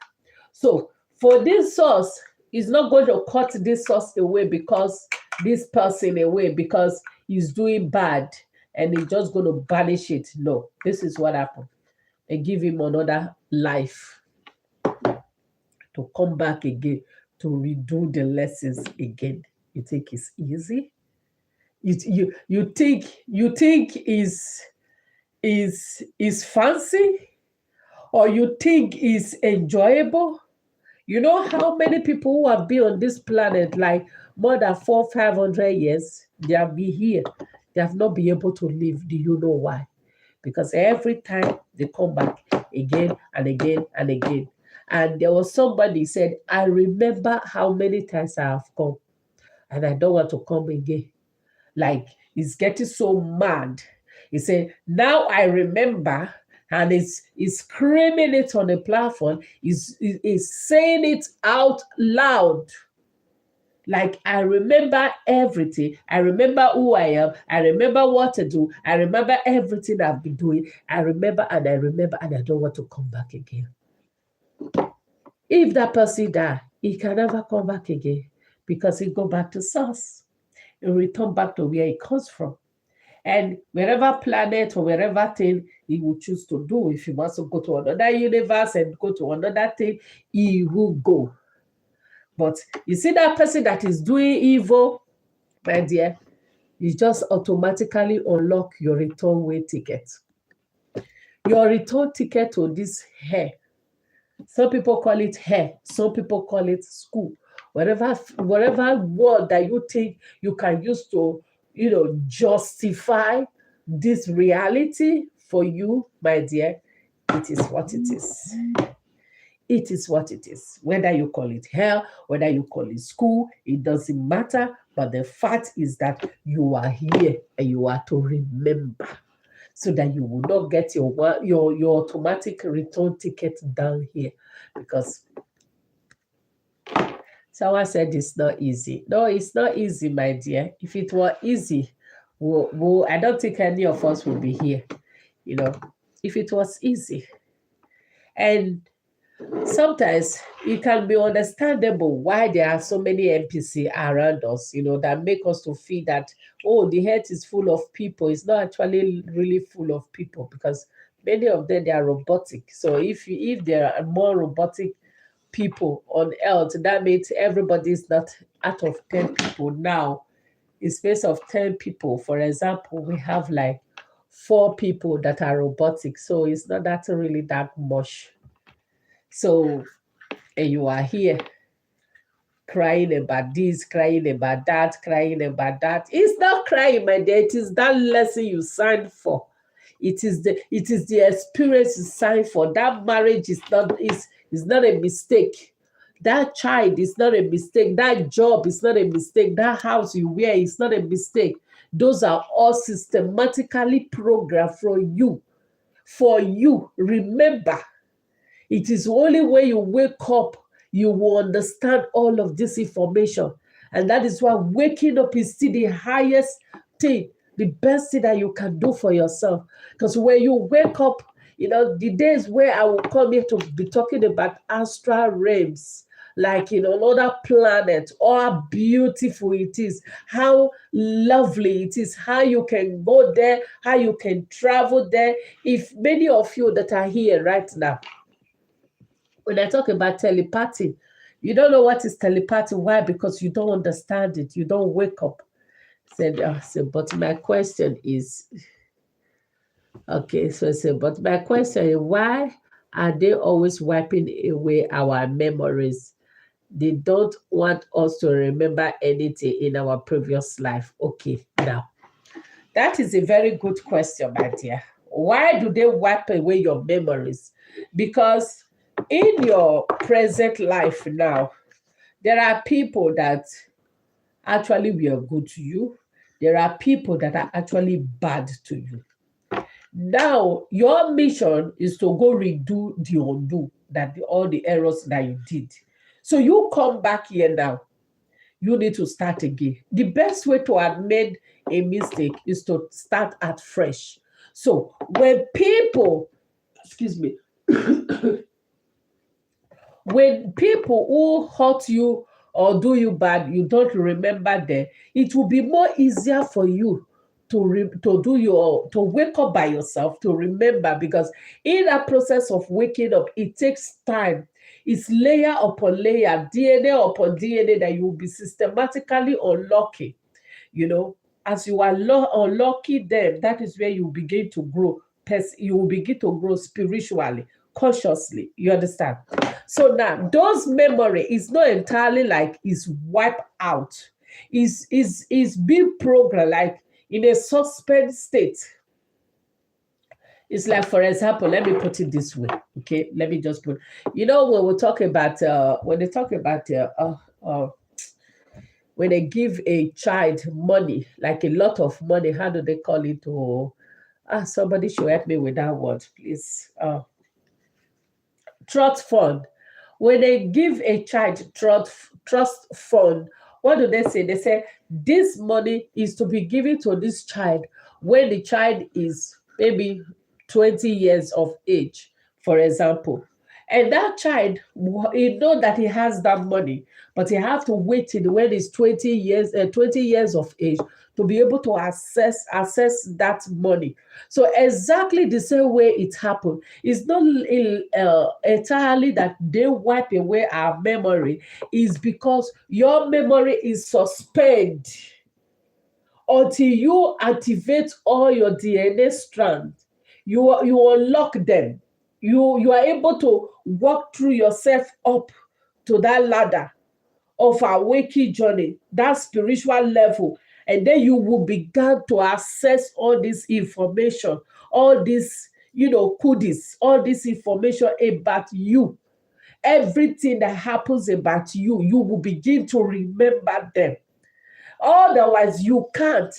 So for this source, it's not going to cut this source away because this person away because he's doing bad and he's just going to banish it. No, this is what happened. They give him another life to come back again, to redo the lessons again. You think it's easy? You think is fancy, or you think is enjoyable? You know how many people who have been on this planet like more than 400-500 years, they have been here. They have not been able to live. Do you know why? Because every time they come back again and again and again. And there was somebody said, I remember how many times I have come and I don't want to come again. Like, he's getting so mad. He said, now I remember, and he's screaming it on the platform. He's saying it out loud. Like, I remember everything. I remember who I am. I remember what to do. I remember everything I've been doing. I remember, and I don't want to come back again. If that person die, he can never come back again, because he go back to source. He return back to where he comes from. And wherever planet or wherever thing he will choose to do, if he wants to go to another universe and go to another thing, he will go. But you see that person that is doing evil, my dear, you just automatically unlock your return way ticket. Your return ticket to this hair. Some people call it hair. Some people call it school. Whatever word that you think you can use to, justify this reality for you, my dear, it is what it is. It is what it is. Whether you call it hell, whether you call it school, it doesn't matter. But the fact is that you are here and you are to remember, so that you will not get your automatic return ticket down here. Because someone said it's not easy. No, it's not easy, my dear. If it were easy, I don't think any of us would be here. If it was easy. And sometimes it can be understandable why there are so many NPC around us, that make us to feel that, oh, the earth is full of people. It's not actually really full of people, because many of them, they are robotic. So if there are more robotic people on earth, that means everybody is not out of 10 people now. In space of 10 people, for example, we have like 4 people that are robotic. So it's not that really that much. So, and you are here crying about this, crying about that, crying about that. It's not crying, my dear. It is that lesson you signed for. It is the experience you signed for. That marriage is not a mistake. That child is not a mistake. That job is not a mistake. That house you wear is not a mistake. Those are all systematically programmed for you. For you, remember, it is only when you wake up you will understand all of this information. And that is why waking up is still the highest thing, the best thing that you can do for yourself. Because when you wake up, the days where I will come here to be talking about astral realms, like another planet, or how beautiful it is, how lovely it is, how you can go there, how you can travel there. If many of you that are here right now, when I talk about telepathy, You don't know what is telepathy. Why? Because you don't understand it. You don't wake up. But my question is, okay, so I said, but my question is, why are they always wiping away our memories? They don't want us to remember anything in our previous life. Okay, now, that is a very good question, my dear. Why do they wipe away your memories? Because in your present life now, there are people that actually were good to you. There are people that are actually bad to you. Now, your mission is to go redo the undo, all the errors that you did. So you come back here now. You need to start again. The best way to admit a mistake is to start at fresh. So when people, excuse me, when people who hurt you or do you bad, you don't remember them, it will be more easier for you to wake up by yourself, to remember, because in that process of waking up, it takes time. It's layer upon layer, DNA upon DNA, that you will be systematically unlocking. As you are unlucky them, that is where you begin to grow. You will begin to grow spiritually, consciously. You understand? So now, those memory is not entirely like is wiped out. Is being programmed like in a suspend state. It's like, for example, let me put it this way. Okay, let me just put. When we talk about when they talk about when they give a child money, like a lot of money, how do they call it? Somebody should help me with that word, please. Trust fund. When they give a child trust fund, what do they say? They say this money is to be given to this child when the child is maybe 20 years of age, for example. And that child, he know that he has that money, but he have to wait till when he's 20 years of age to be able to access that money. So exactly the same way it happened. It's not entirely that they wipe away our memory. It's because your memory is suspended until you activate all your DNA strands. You unlock them. You are able to walk through yourself up to that ladder of our waking journey, that spiritual level, and then you will begin to access all this information, all this, goodies, all this information about you. Everything that happens about you, you will begin to remember them. Otherwise, you can't.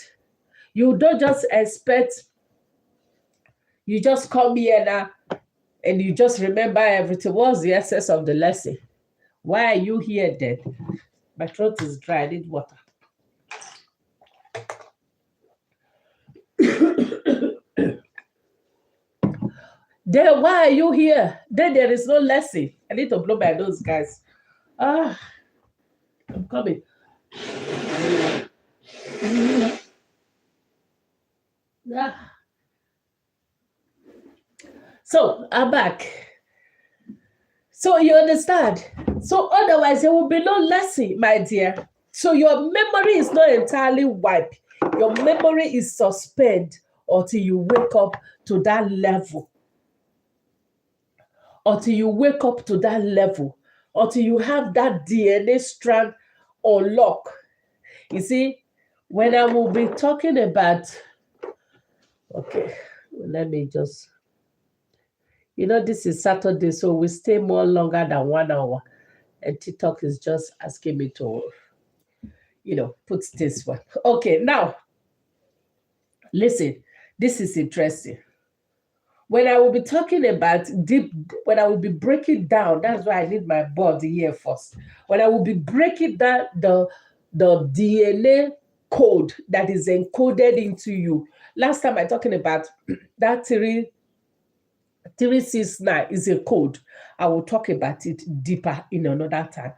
You don't just expect, you just come here now and you just remember everything. What's the essence of the lesson? Why are you here then? My throat is dry. I need water. Then why are you here? Then there is no lesson. I need to blow my nose, guys. I'm coming. So I'm back. So you understand? So otherwise there will be no lesson, my dear. So your memory is not entirely wiped. Your memory is suspended until you wake up to that level. Until you wake up to that level. Until you have that DNA strand unlock. You see, when I will be talking about, okay, let me just, this is Saturday, so we stay more longer than 1 hour. And TikTok is just asking me to, put this one. Okay, now, listen, this is interesting. When I will be talking about when I will be breaking down, that's why I need my body here first. When I will be breaking down the DNA code that is encoded into you. Last time I talking about that 369 is a code. I will talk about it deeper in another time.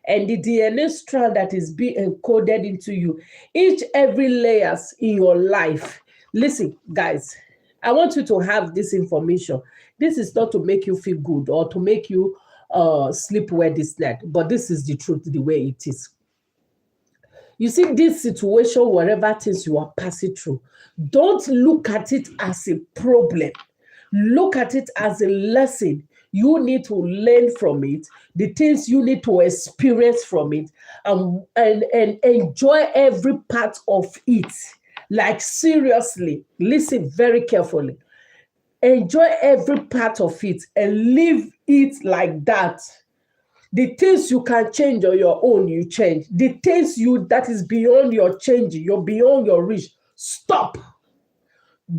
And the DNA strand that is being encoded into you, every layers in your life. Listen, guys, I want you to have this information. This is not to make you feel good or to make you sleep well this night. But this is the truth, the way it is. You see, this situation, whatever things you are passing through, don't look at it as a problem. Look at it as a lesson. You need to learn from it, the things you need to experience from it, and enjoy every part of it. Like, seriously, listen very carefully. Enjoy every part of it and leave it like that. The things you can change on your own, you change. The things that is beyond your changing, you're beyond your reach, stop.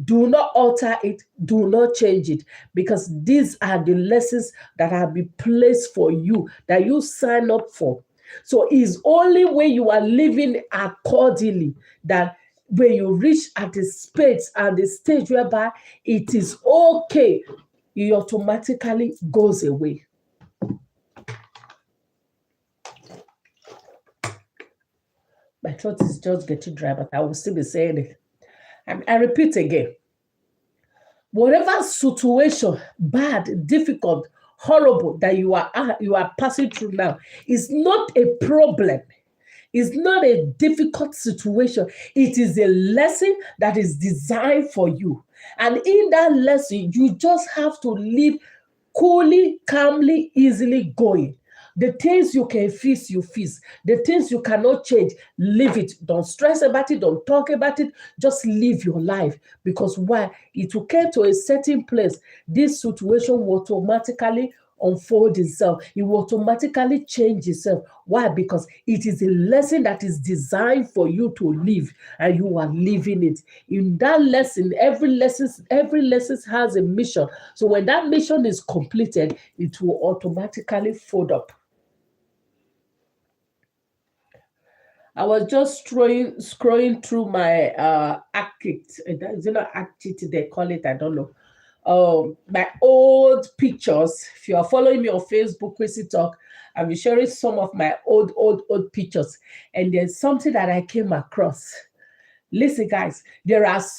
Do not alter it. Do not change it, because these are the lessons that have been placed for you, that you sign up for. So it's only when you are living accordingly that when you reach at the stage whereby it is okay, it automatically goes away. My throat is just getting dry, but I will still be saying it. I repeat again. Whatever situation, bad, difficult, horrible, that you are passing through now is not a problem. It's not a difficult situation. It is a lesson that is designed for you. And in that lesson, you just have to live coolly, calmly, easily going. The things you can fix, you fix. The things you cannot change, leave it. Don't stress about it. Don't talk about it. Just live your life. Because why? It will come to a certain place. This situation will automatically unfold itself. It will automatically change itself. Why? Because it is a lesson that is designed for you to live, and you are living it. In that lesson, every lesson has a mission. So when that mission is completed, it will automatically fold up. I was just scrolling through my Actit. Is it not Actit they call it? I don't know. My old pictures. If you are following me on Facebook, Chrissy Talk, I'll be sharing some of my old pictures. And there's something that I came across. Listen, guys, there is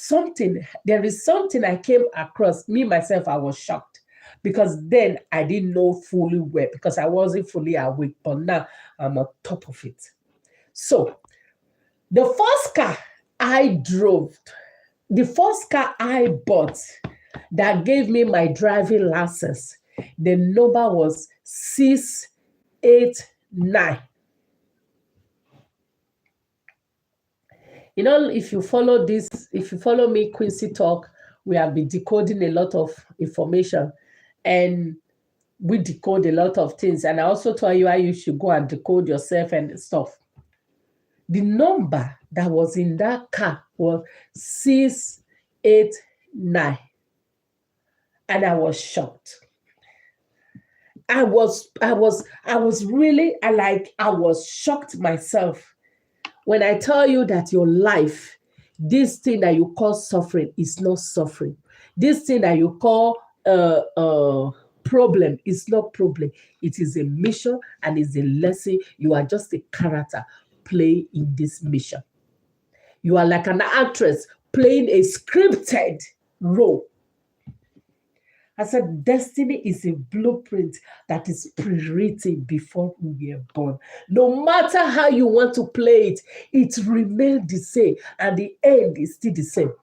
something I came across. Me, myself, I was shocked. Because then I didn't know fully well, because I wasn't fully awake. But now I'm on top of it. So, the first car I drove, the first car I bought that gave me my driving license, the number was 689. You know, if you follow me, Quincy Talk, we have been decoding a lot of information, and we decode a lot of things. And I also tell you how you should go and decode yourself and stuff. The number that was in that car was 689. And I was shocked. I was shocked myself when I tell you that your life, this thing that you call suffering is not suffering. This thing that you call problem is not problem. It is a mission and it's a lesson. You are just a character play in this mission. You are like an actress playing a scripted role. I said, destiny is a blueprint that is pre-written before we were born. No matter how you want to play it, it remains the same, and the end is still the same.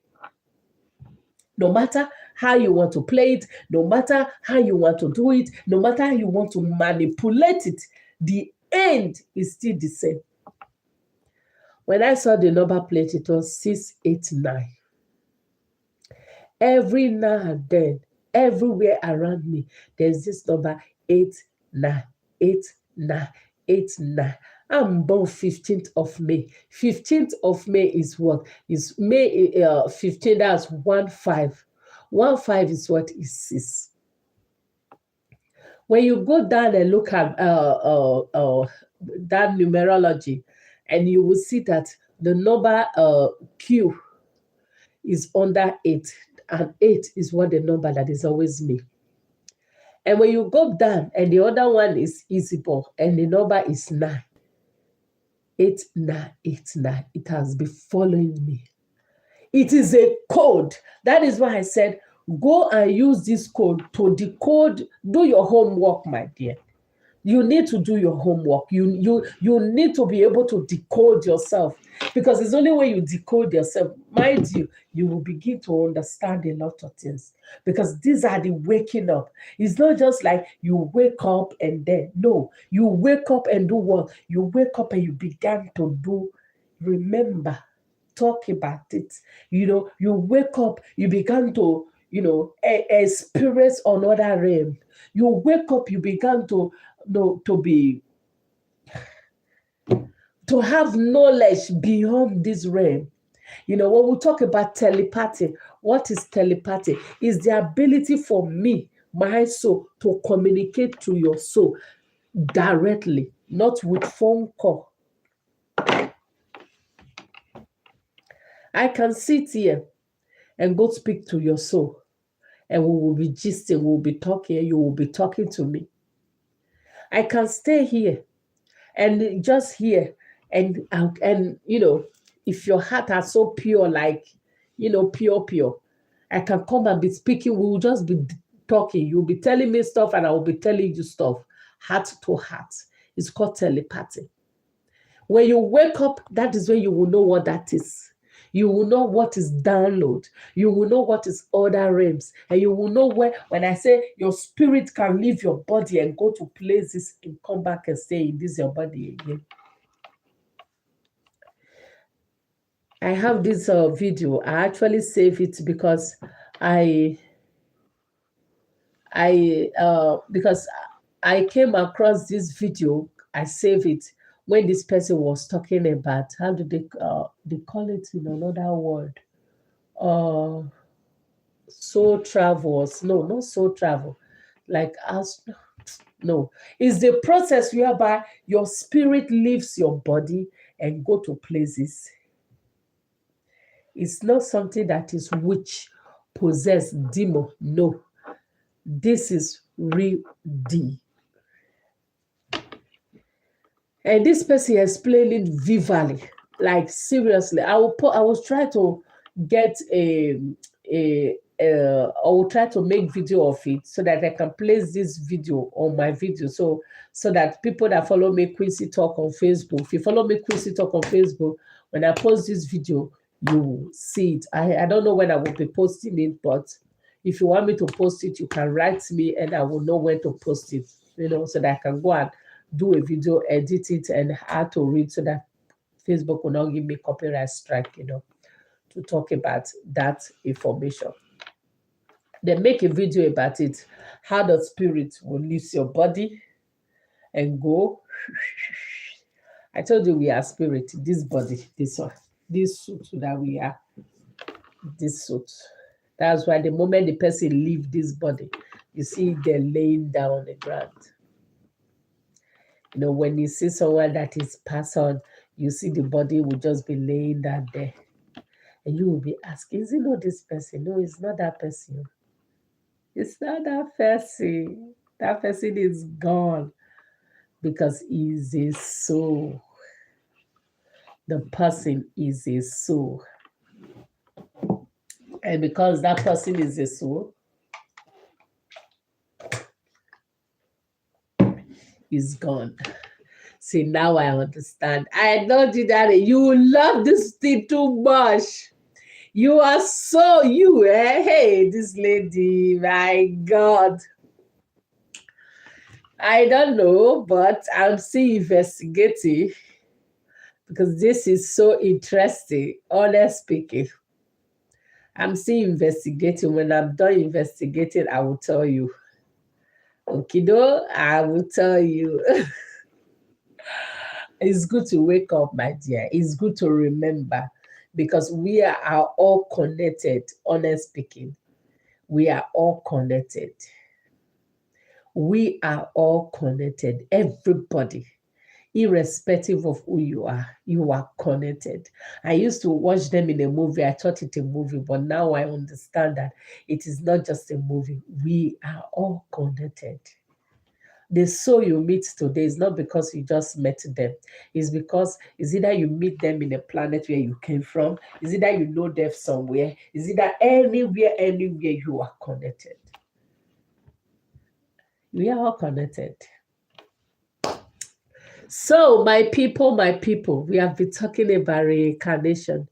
No matter how you want to play it, no matter how you want to do it, no matter how you want to manipulate it, the end is still the same. When I saw the number plate, it was 689. Every now and then, everywhere around me, there's this number 89. I'm born 15th of May. 15th of May is what? Is May 15, that's 15. 15 is what? Is 6. When you go down and look at that numerology, and you will see that the number Q is under 8. And 8 is what the number that is always me. And when you go down, and the other one is Isabel, and the number is 9. 8989. It has been following me. It is a code. That is why I said, go and use this code to decode. Do your homework, my dear. You need to do your homework. You need to be able to decode yourself, because it's only when you decode yourself, mind you, you will begin to understand a lot of things. Because these are the waking up. It's not just like you wake up and then no, you wake up and do what? You wake up and you began to do. Remember, talk about it. You wake up, you began to experience another realm. You wake up, you began to to have knowledge beyond this realm. When we talk about telepathy, what is telepathy? Is the ability for me, my soul, to communicate to your soul directly, not with phone call. I can sit here and go speak to your soul, and we will be gisting, we will be talking, and you will be talking to me. I can stay here and just here, and if your heart are so pure, like pure, I can come and be speaking. We will just be talking. You'll be telling me stuff, and I will be telling you stuff, heart to heart. It's called telepathy. When you wake up, that is when you will know what that is. You will know what is download. You will know what is other realms. And you will know when I say your spirit can leave your body and go to places and come back and stay in this your body again. I have this video. I actually save it because because I came across this video. I save it when this person was talking about, how do they call it in another word? Soul travels. No, not soul travel. Like us. No, it's the process whereby your spirit leaves your body and go to places. It's not something that is witch, possessed, demon. No, this is real D. And this person explained it vividly, like seriously. I was trying to get I will try to make video of it so that I can place this video on my video, so that people that follow me Quincy Talk on Facebook, if you follow me Quincy Talk on Facebook, when I post this video, you will see it. I don't know when I will be posting it, but if you want me to post it, you can write me and I will know when to post it, so that I can go and do a video, edit it, and how to read so that Facebook will not give me copyright strike, to talk about that information. They make a video about it, how the spirit will leave your body and go. I told you we are spirit, this body, this one, this suit that we are, this suit. That's why the moment the person leave this body, you see they're laying down on the ground. When you see someone that is passed on, you see the body will just be laying down there. And you will be asking, is it not this person? No, it's not that person. It's not that person. That person is gone because he is a soul. The person is a soul. And because that person is a soul, is gone. See, now I understand. I don't do that. You love this thing too much. You are so you, eh? Hey, this lady, my God. I don't know, but I'm still investigating because this is so interesting, honestly speaking. I'm still investigating. When I'm done investigating, I will tell you. Okay, no, I will tell you. It's good to wake up, my dear. It's good to remember because we are all connected, honestly speaking. We are all connected. We are all connected. Everybody, irrespective of who you are connected. I used to watch them in a movie. I thought it a movie, but now I understand that it is not just a movie. We are all connected. The soul you meet today is not because you just met them. It's because it's either you meet them in a planet where you came from, it's either you know them somewhere, it's either anywhere you are connected. We are all connected. So, my people, we have been talking about reincarnation.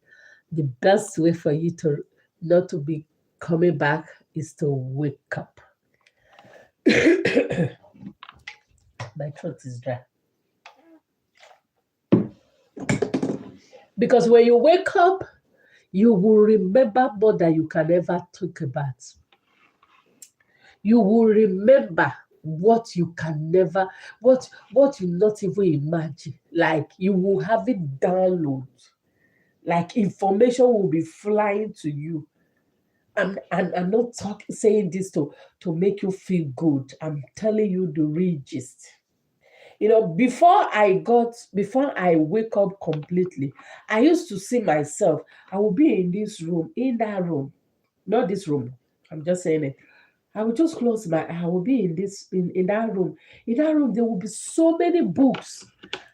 The best way for you to not to be coming back is to wake up. My throat is dry. Because when you wake up, you will remember more than you can ever talk about. You will remember what you can never, what you not even imagine. Like you will have it download. Like information will be flying to you. And I'm not saying this to make you feel good. I'm telling you the real gist. Before I wake up completely, I used to see myself. I will be in this room, in that room, not this room. I'm just saying it. I will just close my eye. I will be in that room. In that room, there will be so many books.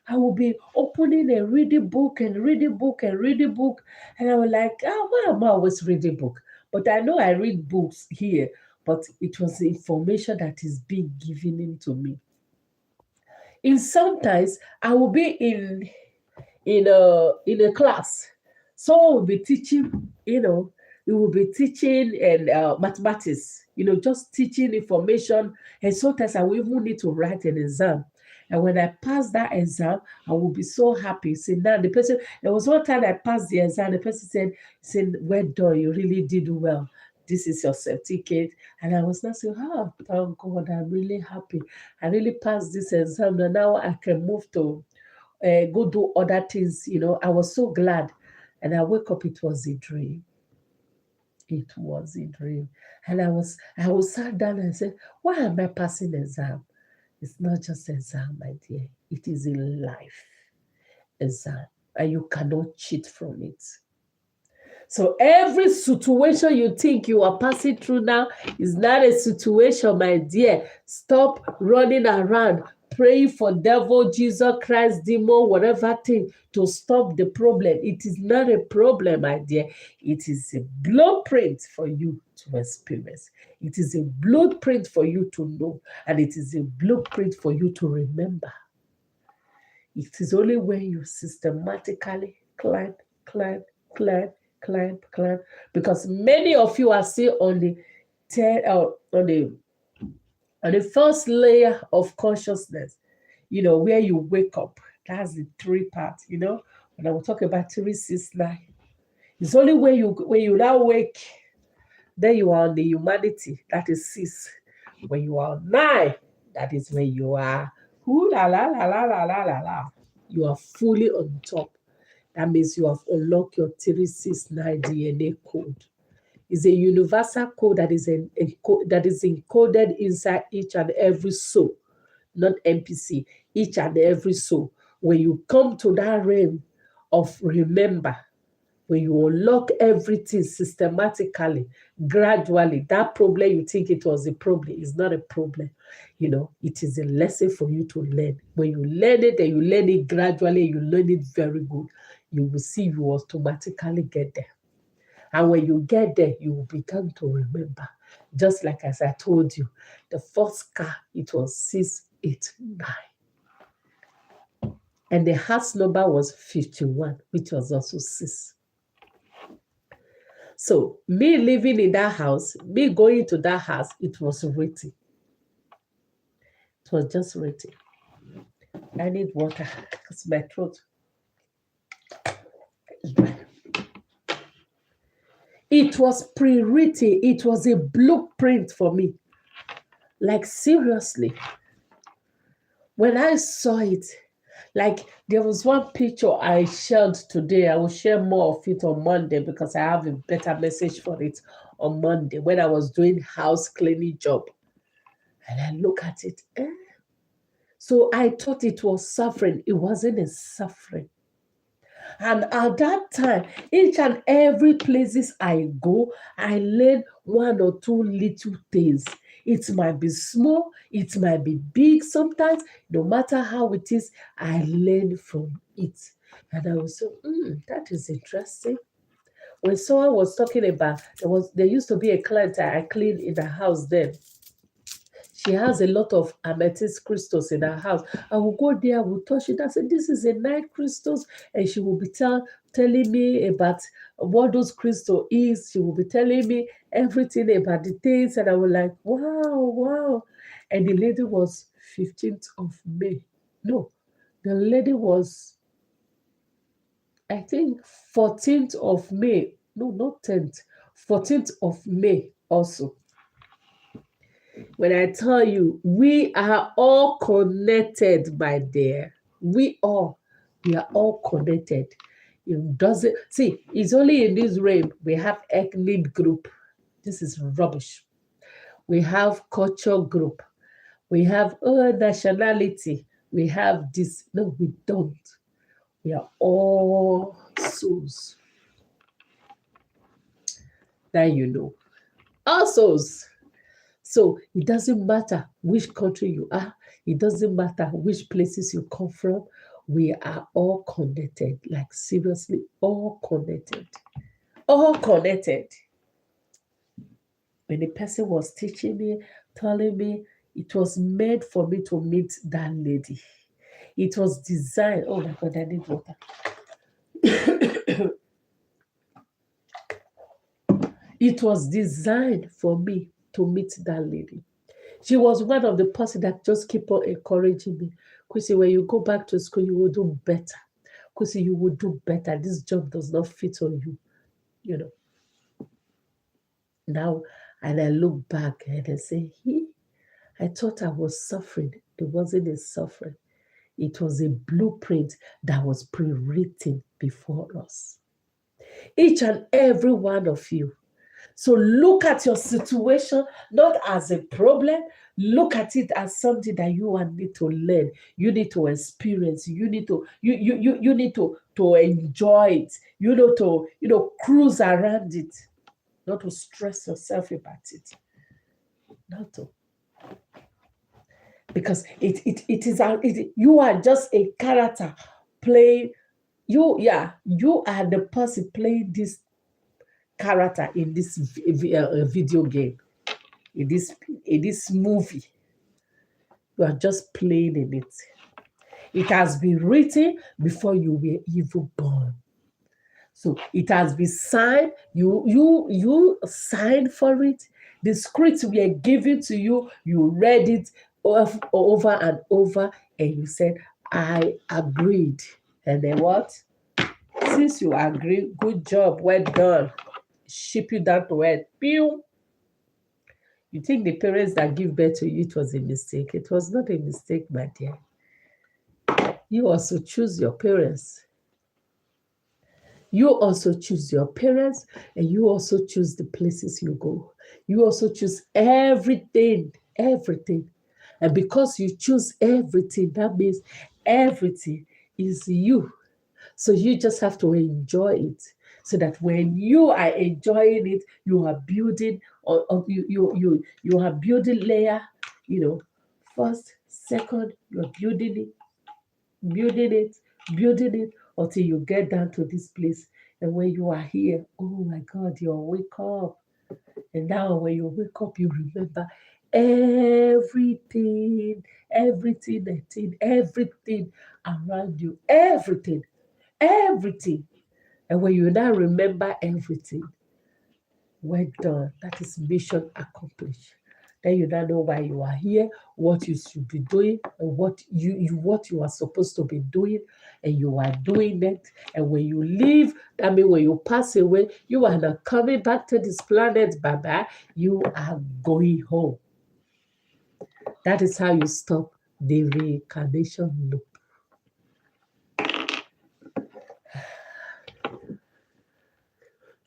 I will be opening and reading book and reading book and reading book. And I was like, why am I always reading book? But I know I read books here, but it was the information that is being given into me. In sometimes I will be in a class. Someone will be teaching, you will be teaching and mathematics, just teaching information. And sometimes I will even need to write an exam. And when I pass that exam, I will be so happy. See, now the person, there was one time I passed the exam, the person said, well done, you really did well. This is your certificate. And I was not saying, thank God, I'm really happy. I really passed this exam, and now I can move to go do other things. I was so glad. And I wake up, it was a dream. It was a dream. And I was sat down and said, why am I passing exam? It's not just exam, my dear. It is a life exam. And you cannot cheat from it. So every situation you think you are passing through now is not a situation, my dear. Stop running around praying for devil, Jesus Christ, demon, whatever thing to stop the problem. It is not a problem, my dear. It is a blueprint for you to experience. It is a blueprint for you to know. And it is a blueprint for you to remember. It is only when you systematically climb, because many of you are still on the first layer of consciousness, where you wake up. That's the three parts, when I will talk about 369. It's only when you now wake, then you are on the humanity, that is 6. When you are 9, that is when you are you are fully on top. That means you have unlocked your 369 DNA code. It's a universal code that is encoded inside each and every soul, not NPC, each and every soul. When you come to that realm of remember, when you unlock everything systematically, gradually, that problem you think it was a problem is not a problem. It is a lesson for you to learn. When you learn it, and you learn it gradually, you learn it very good, you will see you automatically get there. And when you get there, you will begin to remember. Just like as I told you, the first car, it was 689. And the house number was 51, which was also 6. So me living in that house, me going to that house, it was written. It was just written. I need water because my throat is dry. It was pre-written. It was a blueprint for me. Like seriously. When I saw it, like there was one picture I shared today. I will share more of it on Monday because I have a better message for it on Monday when I was doing house cleaning job. And I look at it. So I thought it was suffering. It wasn't a suffering. And at that time, each and every places I go, I learn one or two little things. It might be small, it might be big sometimes. No matter how it is, I learn from it. And I was so, that is interesting. When someone was talking about, there used to be a client I cleaned in the house then. She has a lot of amethyst crystals in her house. I will go there, I will touch it. I said, this is a nice crystals. And she will be telling me about what those crystal is. She will be telling me everything about the things. And I was like, wow, wow. And the lady was 15th of May. No, the lady was, I think, 14th of May. No, not 10th. 14th of May also. When I tell you, we are all connected, my dear. We are all connected. It doesn't see, it's only in this realm we have ethnic group. This is rubbish. We have culture group. We have nationality. We have this. No, we don't. We are all souls. That you know. All souls. So it doesn't matter which country you are. It doesn't matter which places you come from. We are all connected. Like seriously, all connected. All connected. When the person was teaching me, telling me, it was meant for me to meet that lady. It was designed. Oh my God, I need water. It was designed for me to meet that lady. She was one of the person that just keep on encouraging me. Kwesi, when you go back to school, you will do better. Kwesi, you will do better. This job does not fit on you. You know. Now, and I look back and I say, I thought I was suffering. It wasn't a suffering. It was a blueprint that was pre-written before us. Each and every one of you. So look at your situation not as a problem. Look at it as something that you need to learn. You need to experience. You need to you need to enjoy it. You know to cruise around it, not to stress yourself about it. Not to. Because you are just a character playing. You are the person playing this character in this video game, in this movie. You are just playing in it. It has been written before you were even born. So it has been signed. You signed for it. The scripts were given to you. You read it over and over, and you said, I agreed. And then what? Since you agreed, good job, well done. Ship you down to earth. Pew. You think the parents that give birth to you, it was a mistake. It was not a mistake, my dear. You also choose your parents. You also choose your parents, and you also choose the places you go. You also choose everything. And because you choose everything, that means everything is you. So you just have to enjoy it. So that when you are enjoying it, you are building, or you are building layer, first, second, you're building it until you get down to this place. And when you are here, oh my God, you wake up. And now when you wake up, you remember everything around you, everything. And when you now remember everything, well done. That is mission accomplished. Then you now know why you are here, what you should be doing, and what you are supposed to be doing, and you are doing it. And when you leave, that means when you pass away, you are not coming back to this planet, Baba. You are going home. That is how you stop the reincarnation loop.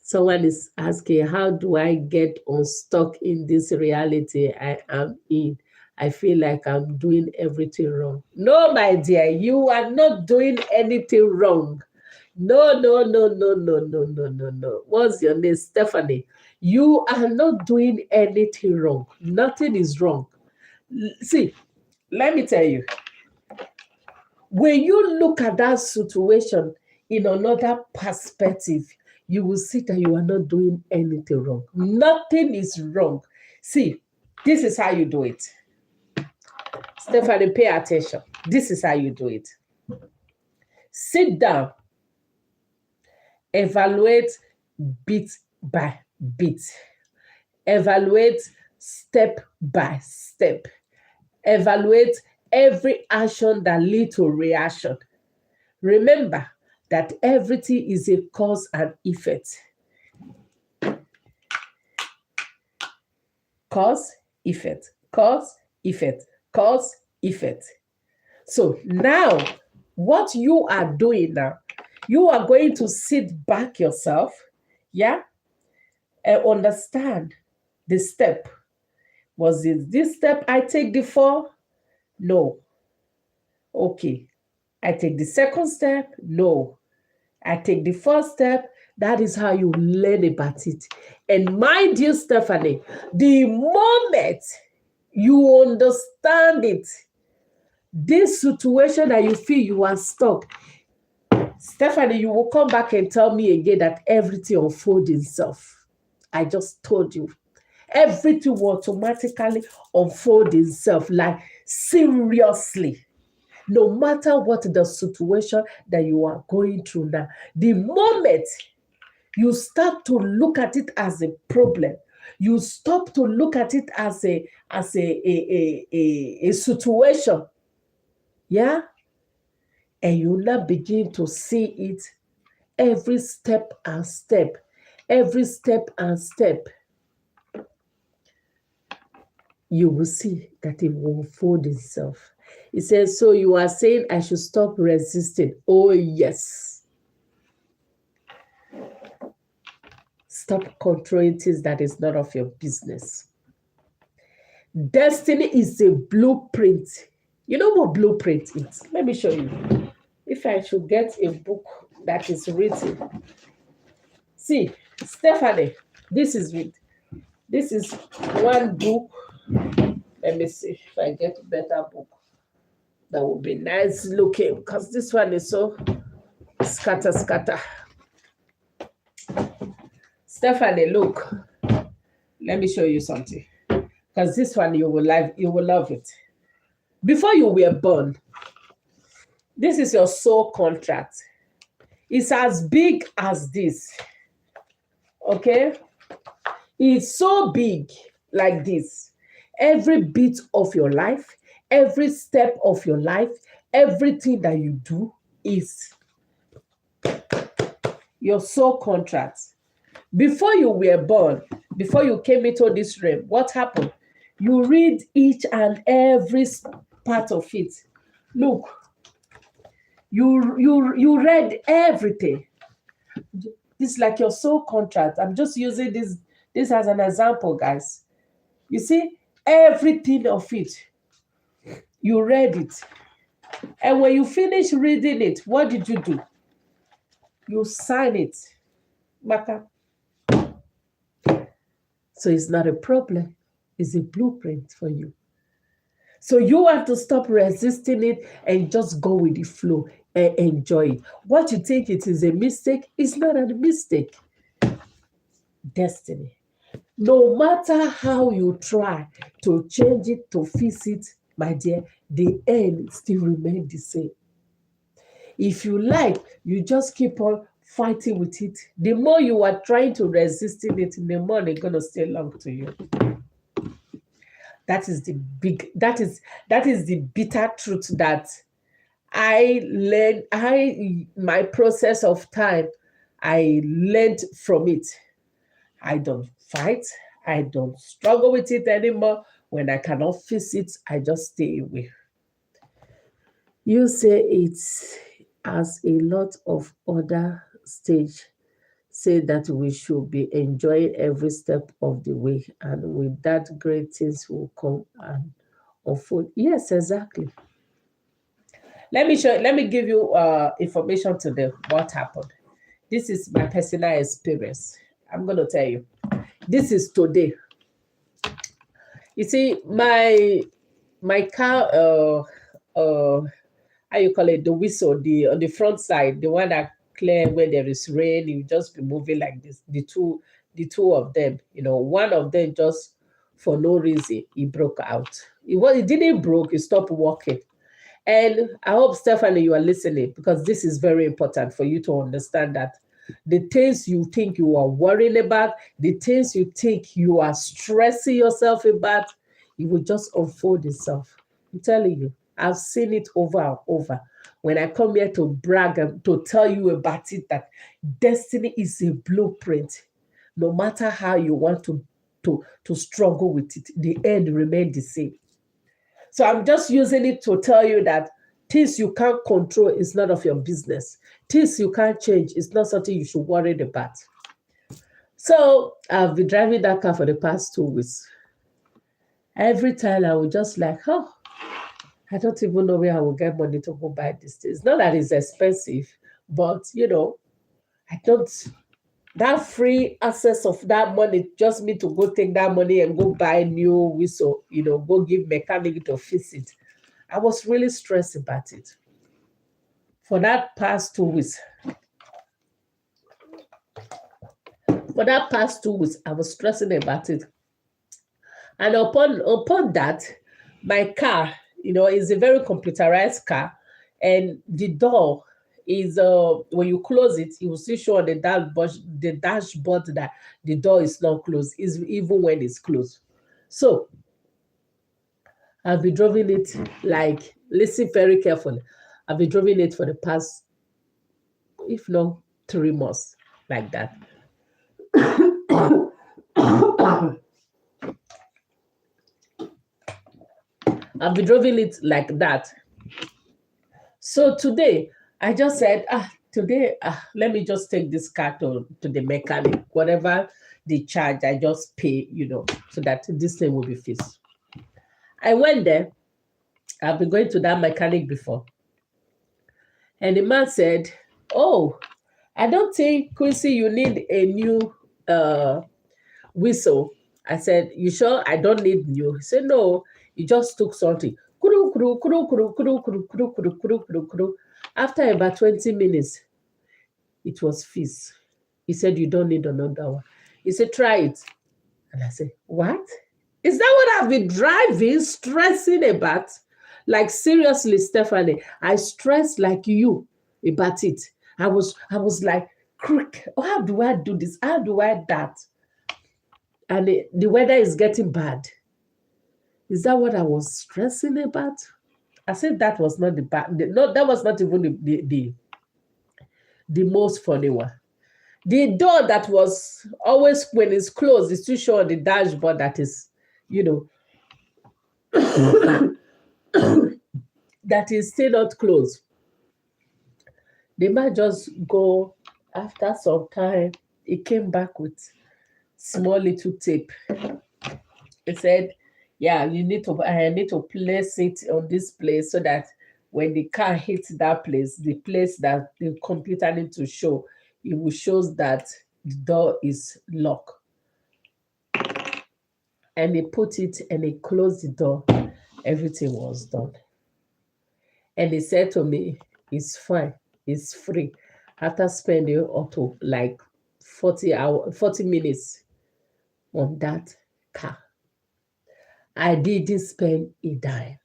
Someone is asking, how do I get unstuck in this reality I am in? I feel like I'm doing everything wrong. No, my dear, you are not doing anything wrong. No. What's your name? Stephanie. You are not doing anything wrong. Nothing is wrong. See, let me tell you. When you look at that situation in another perspective, you will see that you are not doing anything wrong. Nothing is wrong. See, this is how you do it. Stephanie, pay attention. This is how you do it. Sit down. Evaluate bit by bit. Evaluate step by step. Evaluate every action that leads to reaction. Remember that everything is a cause and effect. Cause, effect, cause, effect, cause, effect. So now, what you are doing now, you are going to sit back yourself, yeah, and understand the step. Was it this step I take before? No. Okay. I take the second step? No. I take the first step. That is how you learn about it. And mind you, Stephanie, the moment you understand it, this situation that you feel you are stuck, Stephanie, you will come back and tell me again that everything unfolds itself. I just told you. Everything will automatically unfold itself, like seriously. No matter what the situation that you are going through now, the moment you start to look at it as a problem, you stop to look at it as a situation, yeah, and you now begin to see it every step and step, every step and step. You will see that it will unfold itself. It says, so you are saying I should stop resisting. Oh, yes. Stop controlling things that is not of your business. Destiny is a blueprint. You know what blueprint is? Let me show you. If I should get a book that is written. See, Stephanie, this is one book. Let me see if I get a better book that would be nice looking, because this one is so scatter. Stephanie, look. Let me show you something. Because this one you will love it. Before you were born, this is your soul contract. It's as big as this. Okay? It's so big like this. Every bit of your life, every step of your life, everything that you do is your soul contract. Before you were born, before you came into this realm, what happened? You read each and every part of it. Look, you read everything. This is like your soul contract. I'm just using this as an example, guys. You see, everything of it, you read it. And when you finish reading it, what did you do? You sign it. Maka. So it's not a problem. It's a blueprint for you. So you have to stop resisting it and just go with the flow and enjoy it. What you think it is a mistake, it's not a mistake. Destiny. No matter how you try to change it, to fix it, my dear, the end still remains the same. If you like, you just keep on fighting with it. The more you are trying to resist it, the more they're gonna stay long to you. That is the bitter truth that I learned. My process of time, I learned from it. I don't fight. I don't struggle with it anymore. When I cannot fix it, I just stay away. You say it as a lot of other stage say that we should be enjoying every step of the way, and with that great things will come and unfold. Yes, exactly. Let me give you information today what happened. This is my personal experience. I'm going to tell you. This is today. You see, my car, how you call it, the whistle, on the front side, the one that clear when there is rain, you just be moving like this. The two of them, one of them just for no reason, he broke out. It didn't broke, it stopped working. And I hope, Stephanie, you are listening, because this is very important for you to understand that the things you think you are worrying about, the things you think you are stressing yourself about, it will just unfold itself. I'm telling you, I've seen it over and over. When I come here to brag and to tell you about it, that destiny is a blueprint. No matter how you want to struggle with it, the end remains the same. So I'm just using it to tell you that things you can't control is none of your business. Things you can't change is not something you should worry about. So I've been driving that car for the past 2 weeks. Every time I would just like, oh, I don't even know where I will get money to go buy this thing. It's not that it's expensive, but I don't. That free access of that money just me to go take that money and go buy new whistle, go give mechanic to fix it. I was really stressed about it. For that past 2 weeks, I was stressing about it. And upon that, my car, is a very computerized car, and the door is when you close it, you will see show on the dashboard that the door is not closed, is even when it's closed. So I've been driving it, like, listen very carefully. I've been driving it for the past, if not 3 months, like that. I've been driving it like that. So today, I just said, let me just take this car to the mechanic. Whatever the charge, I just pay, so that this thing will be fixed. I went there. I've been going to that mechanic before. And the man said, oh, I don't think, Quincy, you need a new whistle. I said, you sure I don't need new? He said, no, you just took something. After about 20 minutes, it was fixed. He said, you don't need another one. He said, try it. And I said, what? Is that what I've been driving, stressing about? Like, seriously, Stephanie, I stressed like you about it. I was like, how do I do this? How do I that? And the weather is getting bad. Is that what I was stressing about? I said that was not that was not even the most funny one. The door that was always, when it's closed, it's too show on the dashboard that is, that is still not closed. They might just go, after some time, it came back with small little tape. It said, yeah, I need to place it on this place so that when the car hits that place, the place that the computer needs to show, it will show that the door is locked. And they put it and they closed the door. Everything was done. And he said to me, it's fine, it's free. After spending up to like 40 minutes on that car, I didn't spend a dime.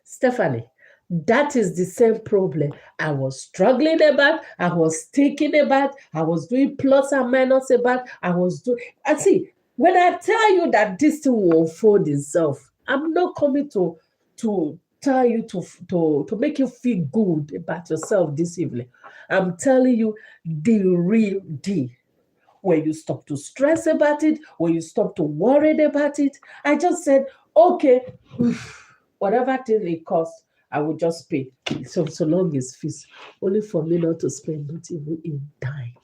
Stephanie, that is the same problem I was struggling about, I was thinking about, I was doing plus and minus about, I see, when I tell you that this thing will unfold itself, I'm not coming to tell you to make you feel good about yourself this evening. I'm telling you the real deal. When you stop to stress about it, when you stop to worry about it, I just said, okay, whatever thing it costs, I will just pay. So long as fees, only for me not to spend not even a dime.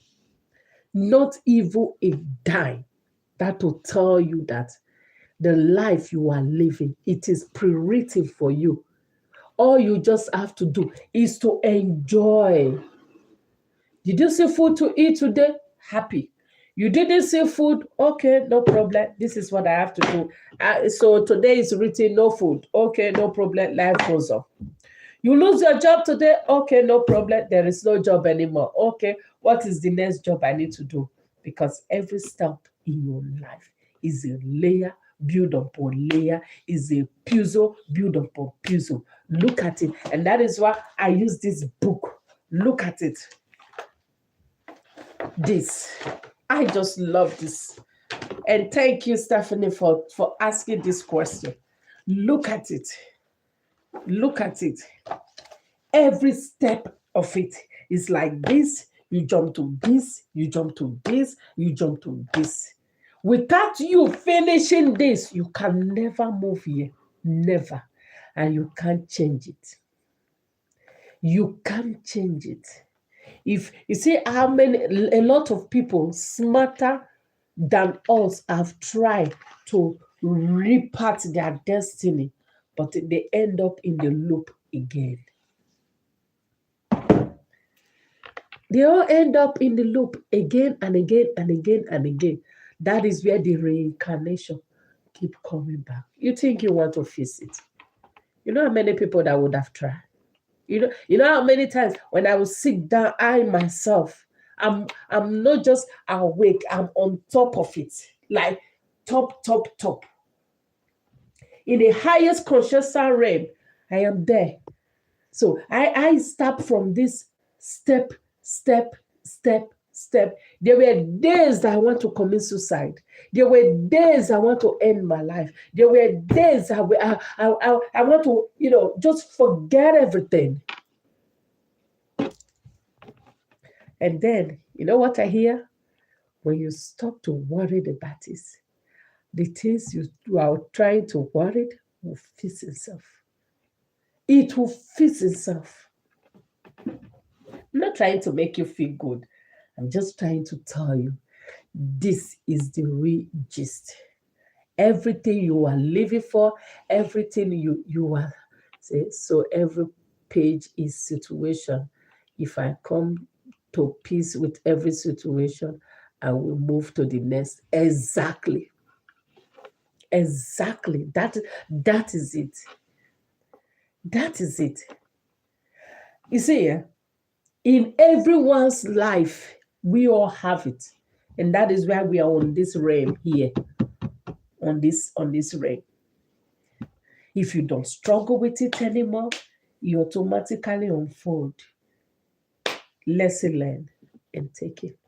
Not even a dime. That will tell you that the life you are living, it is pre-written for you. All you just have to do is to enjoy. Did you see food to eat today? Happy. You didn't see food? Okay, no problem. This is what I have to do. So today is written no food. Okay, no problem. Life goes on. You lose your job today? Okay, no problem. There is no job anymore. Okay, what is the next job I need to do? Because every step in your life is a layer build upon layer, is a puzzle build upon puzzle. Look at it. And that is why I use this book. Look at it. This. I just love this. And thank you, Stephanie, for asking this question. Look at it. Look at it. Every step of it is like this. You jump to this, you jump to this, you jump to this. Without you finishing this, you can never move here. Never. And you can't change it. You can't change it. If you see how many, a lot of people smarter than us have tried to repart their destiny, but they end up in the loop again. They all end up in the loop again and again and again and again. That is where the reincarnation keep coming back. You think you want to fix it. You know how many people that would have tried? You know how many times when I will sit down, I myself, I'm not just awake, I'm on top of it. Like top. In the highest conscious realm, I am there. So I start from this step. There were days that I want to commit suicide. There were days I want to end my life. There were days I want to, just forget everything. And then, you know what I hear? When you stop to worry about it, the things you are trying to worry will fix itself. It will fix itself. I'm not trying to make you feel good. I'm just trying to tell you, this is the real gist. Everything you are living for, everything you are, so every page is situation. If I come to peace with every situation, I will move to the next. Exactly. That is it. That is it. You see, in everyone's life, we all have it. And that is why we are on this realm here. On this realm. If you don't struggle with it anymore, you automatically unfold. Lesson learned and take it.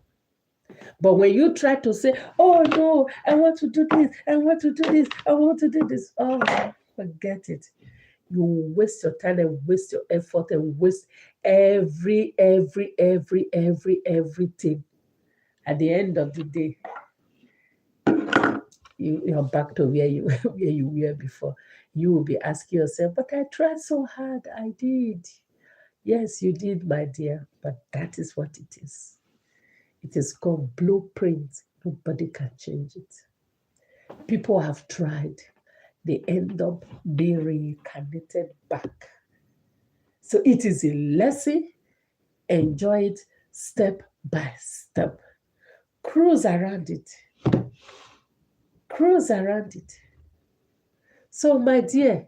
But when you try to say, oh no, I want to do this, I want to do this, I want to do this, oh, forget it. You waste your time and waste your effort and waste everything. At the end of the day, you're back to where you were before. You will be asking yourself, but I tried so hard. I did. Yes, you did, my dear, but that is what it is. It is called blueprint. Nobody can change it. People have tried. They end up being reincarnated back. So it is a lesson. Enjoy it step by step. Cruise around it. Cruise around it. So, my dear,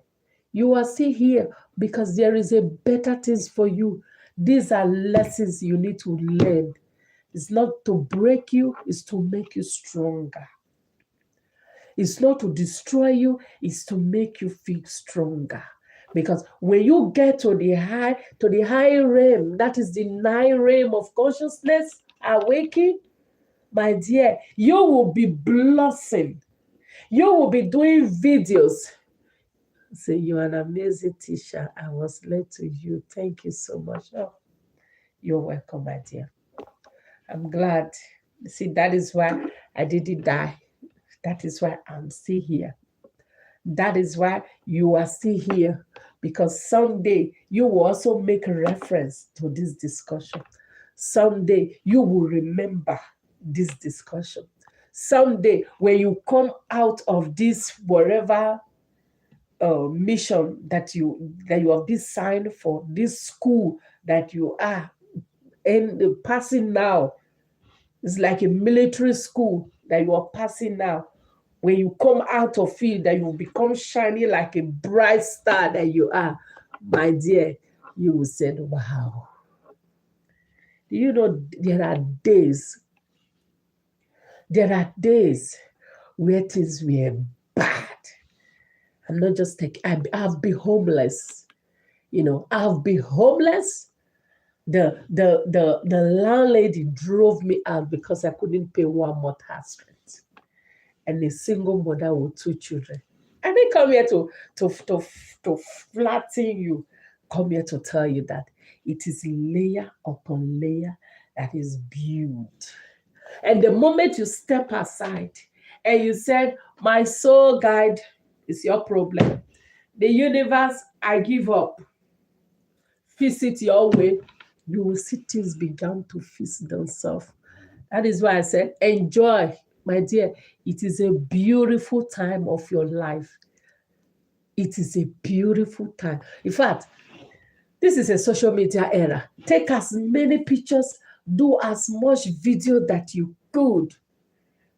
you are still here because there is a better things for you. These are lessons you need to learn. It's not to break you, it's to make you stronger. It's not to destroy you, it's to make you feel stronger. Because when you get to the high realm, that is the 9 realm of consciousness, awakening, my dear, you will be blossoming. You will be doing videos. Say, you're an amazing teacher. I was led to you. Thank you so much. Oh, you're welcome, my dear. I'm glad. See, that is why I didn't die. That is why I'm still here. That is why you are still here. Because someday you will also make a reference to this discussion. Someday you will remember this discussion. Someday when you come out of this whatever mission that you have been signed for, this school that you are and passing now, it's like a military school that you are passing now. When you come out of it, that you become shining like a bright star that you are, my dear, you will say, wow. Do you know there are days where things were bad. I'm not just taking, I've been homeless. I'll be homeless. The landlady drove me out because I couldn't pay 1 month house rent. And a single mother with 2 children. I didn't come here to flatten you. Come here to tell you that it is layer upon layer that is built. And the moment you step aside and you said, my soul guide is your problem. The universe, I give up. Fix it your way. You will see things begin to fix themselves. That is why I said, enjoy, my dear. It is a beautiful time of your life. It is a beautiful time. In fact, this is a social media era. Take as many pictures, do as much video that you could,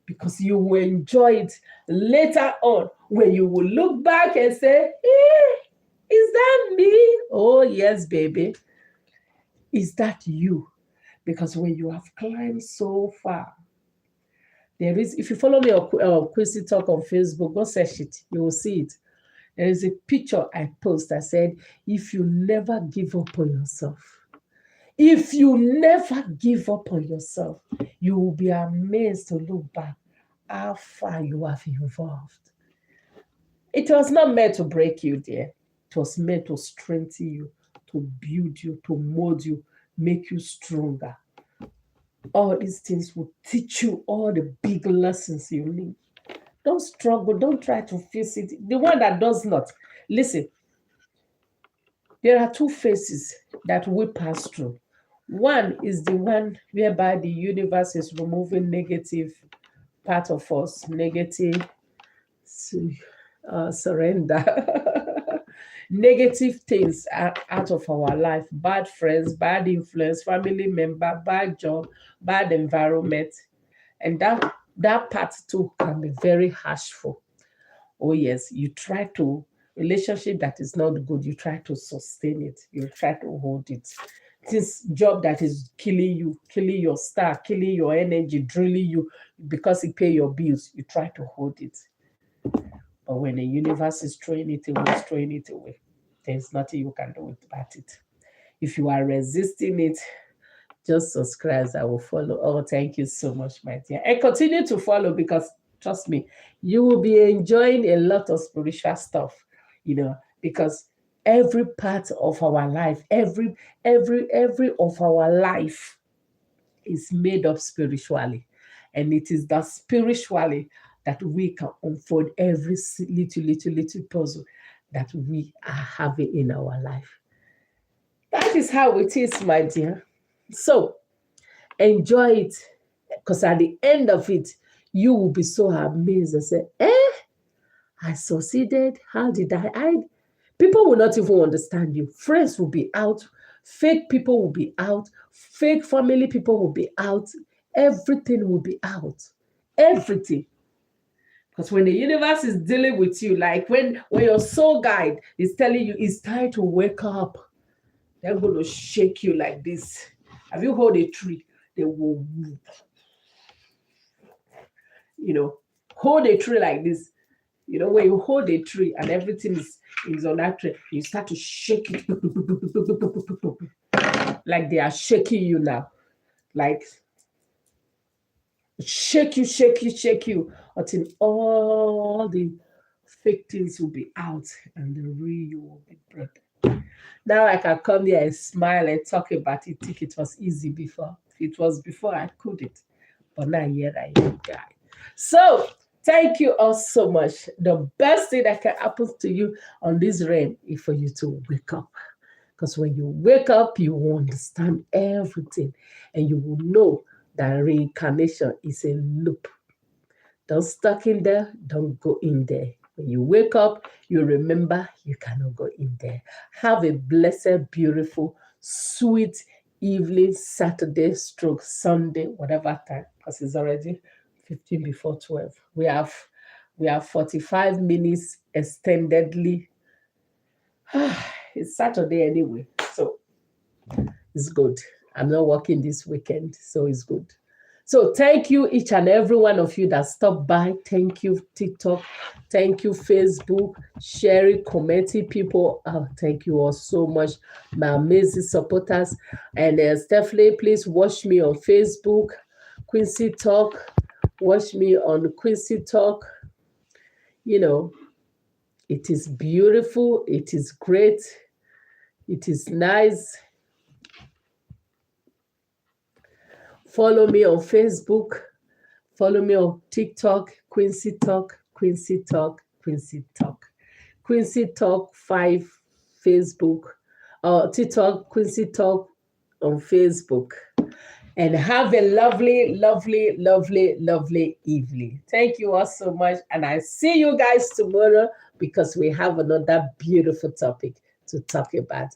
because you will enjoy it later on when you will look back and say, is that me? Oh, yes, baby. Is that you? Because when you have climbed so far, there is, if you follow me on Chrissy Talk on Facebook, go search it, you will see it. There is a picture I post that said, if you never give up on yourself, if you never give up on yourself, you will be amazed to look back how far you have evolved. It was not meant to break you, dear. It was meant to strengthen you, to build you, to mold you, make you stronger. All these things will teach you all the big lessons you need. Don't struggle. Don't try to fix it. The one that does not. Listen, there are 2 phases that we pass through. One is the one whereby the universe is removing negative part of us, negative surrender, negative things out of our life, bad friends, bad influence, family member, bad job, bad environment. And that part too can be very harshful. Oh yes, you try to, relationship that is not good, you try to sustain it, you try to hold it. This job that is killing you, killing your star, killing your energy, drilling you because it pay your bills, you try to hold it. But when the universe is throwing it away, there's nothing you can do about it. If you are resisting it, just subscribe. I will follow. Oh, thank you so much, my dear. And continue to follow, because trust me, you will be enjoying a lot of spiritual stuff, because every part of our life, every of our life is made up spiritually. And it is that spiritually that we can unfold every little puzzle that we are having in our life. That is how it is, my dear. So enjoy it, because at the end of it, you will be so amazed and say, I succeeded. How did I? People will not even understand you. Friends will be out. Fake people will be out. Fake family people will be out. Everything will be out. Everything. Because when the universe is dealing with you, like when your soul guide is telling you it's time to wake up, they're going to shake you like this. Have you hold a tree? They will, hold a tree like this. When you hold a tree and everything is on that tree, you start to shake it like they are shaking you now. Like shake you until all the fake things will be out and the real you will be brought. Now I can come here and smile and talk about it. Think it was easy before. It was before I couldn't. But now here I am, guy. So thank you all so much. The best thing that can happen to you on this rain is for you to wake up. Because when you wake up, you will understand everything. And you will know that reincarnation is a loop. Don't stuck in there. Don't go in there. When you wake up, you remember you cannot go in there. Have a blessed, beautiful, sweet evening, Saturday stroke Sunday, whatever time, because it's already 15 before 12. We have 45 minutes extendedly. It's Saturday anyway, so it's good. I'm not working this weekend, so it's good. So thank you, each and every one of you that stopped by. Thank you, TikTok. Thank you, Facebook, sharing, commenting people. Oh, thank you all so much, my amazing supporters. And definitely, please watch me on Facebook, Quincy Talk. Watch me on Quincy Talk. You know, it is beautiful. It is great. It is nice. Follow me on Facebook. Follow me on TikTok, Quincy Talk, Quincy Talk, Quincy Talk. Quincy Talk 5 Facebook, TikTok, Quincy Talk on Facebook. And have a lovely, lovely, lovely, lovely evening. Thank you all so much. And I see you guys tomorrow because we have another beautiful topic to talk about.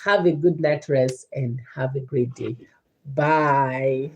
Have a good night rest and have a great day. Bye.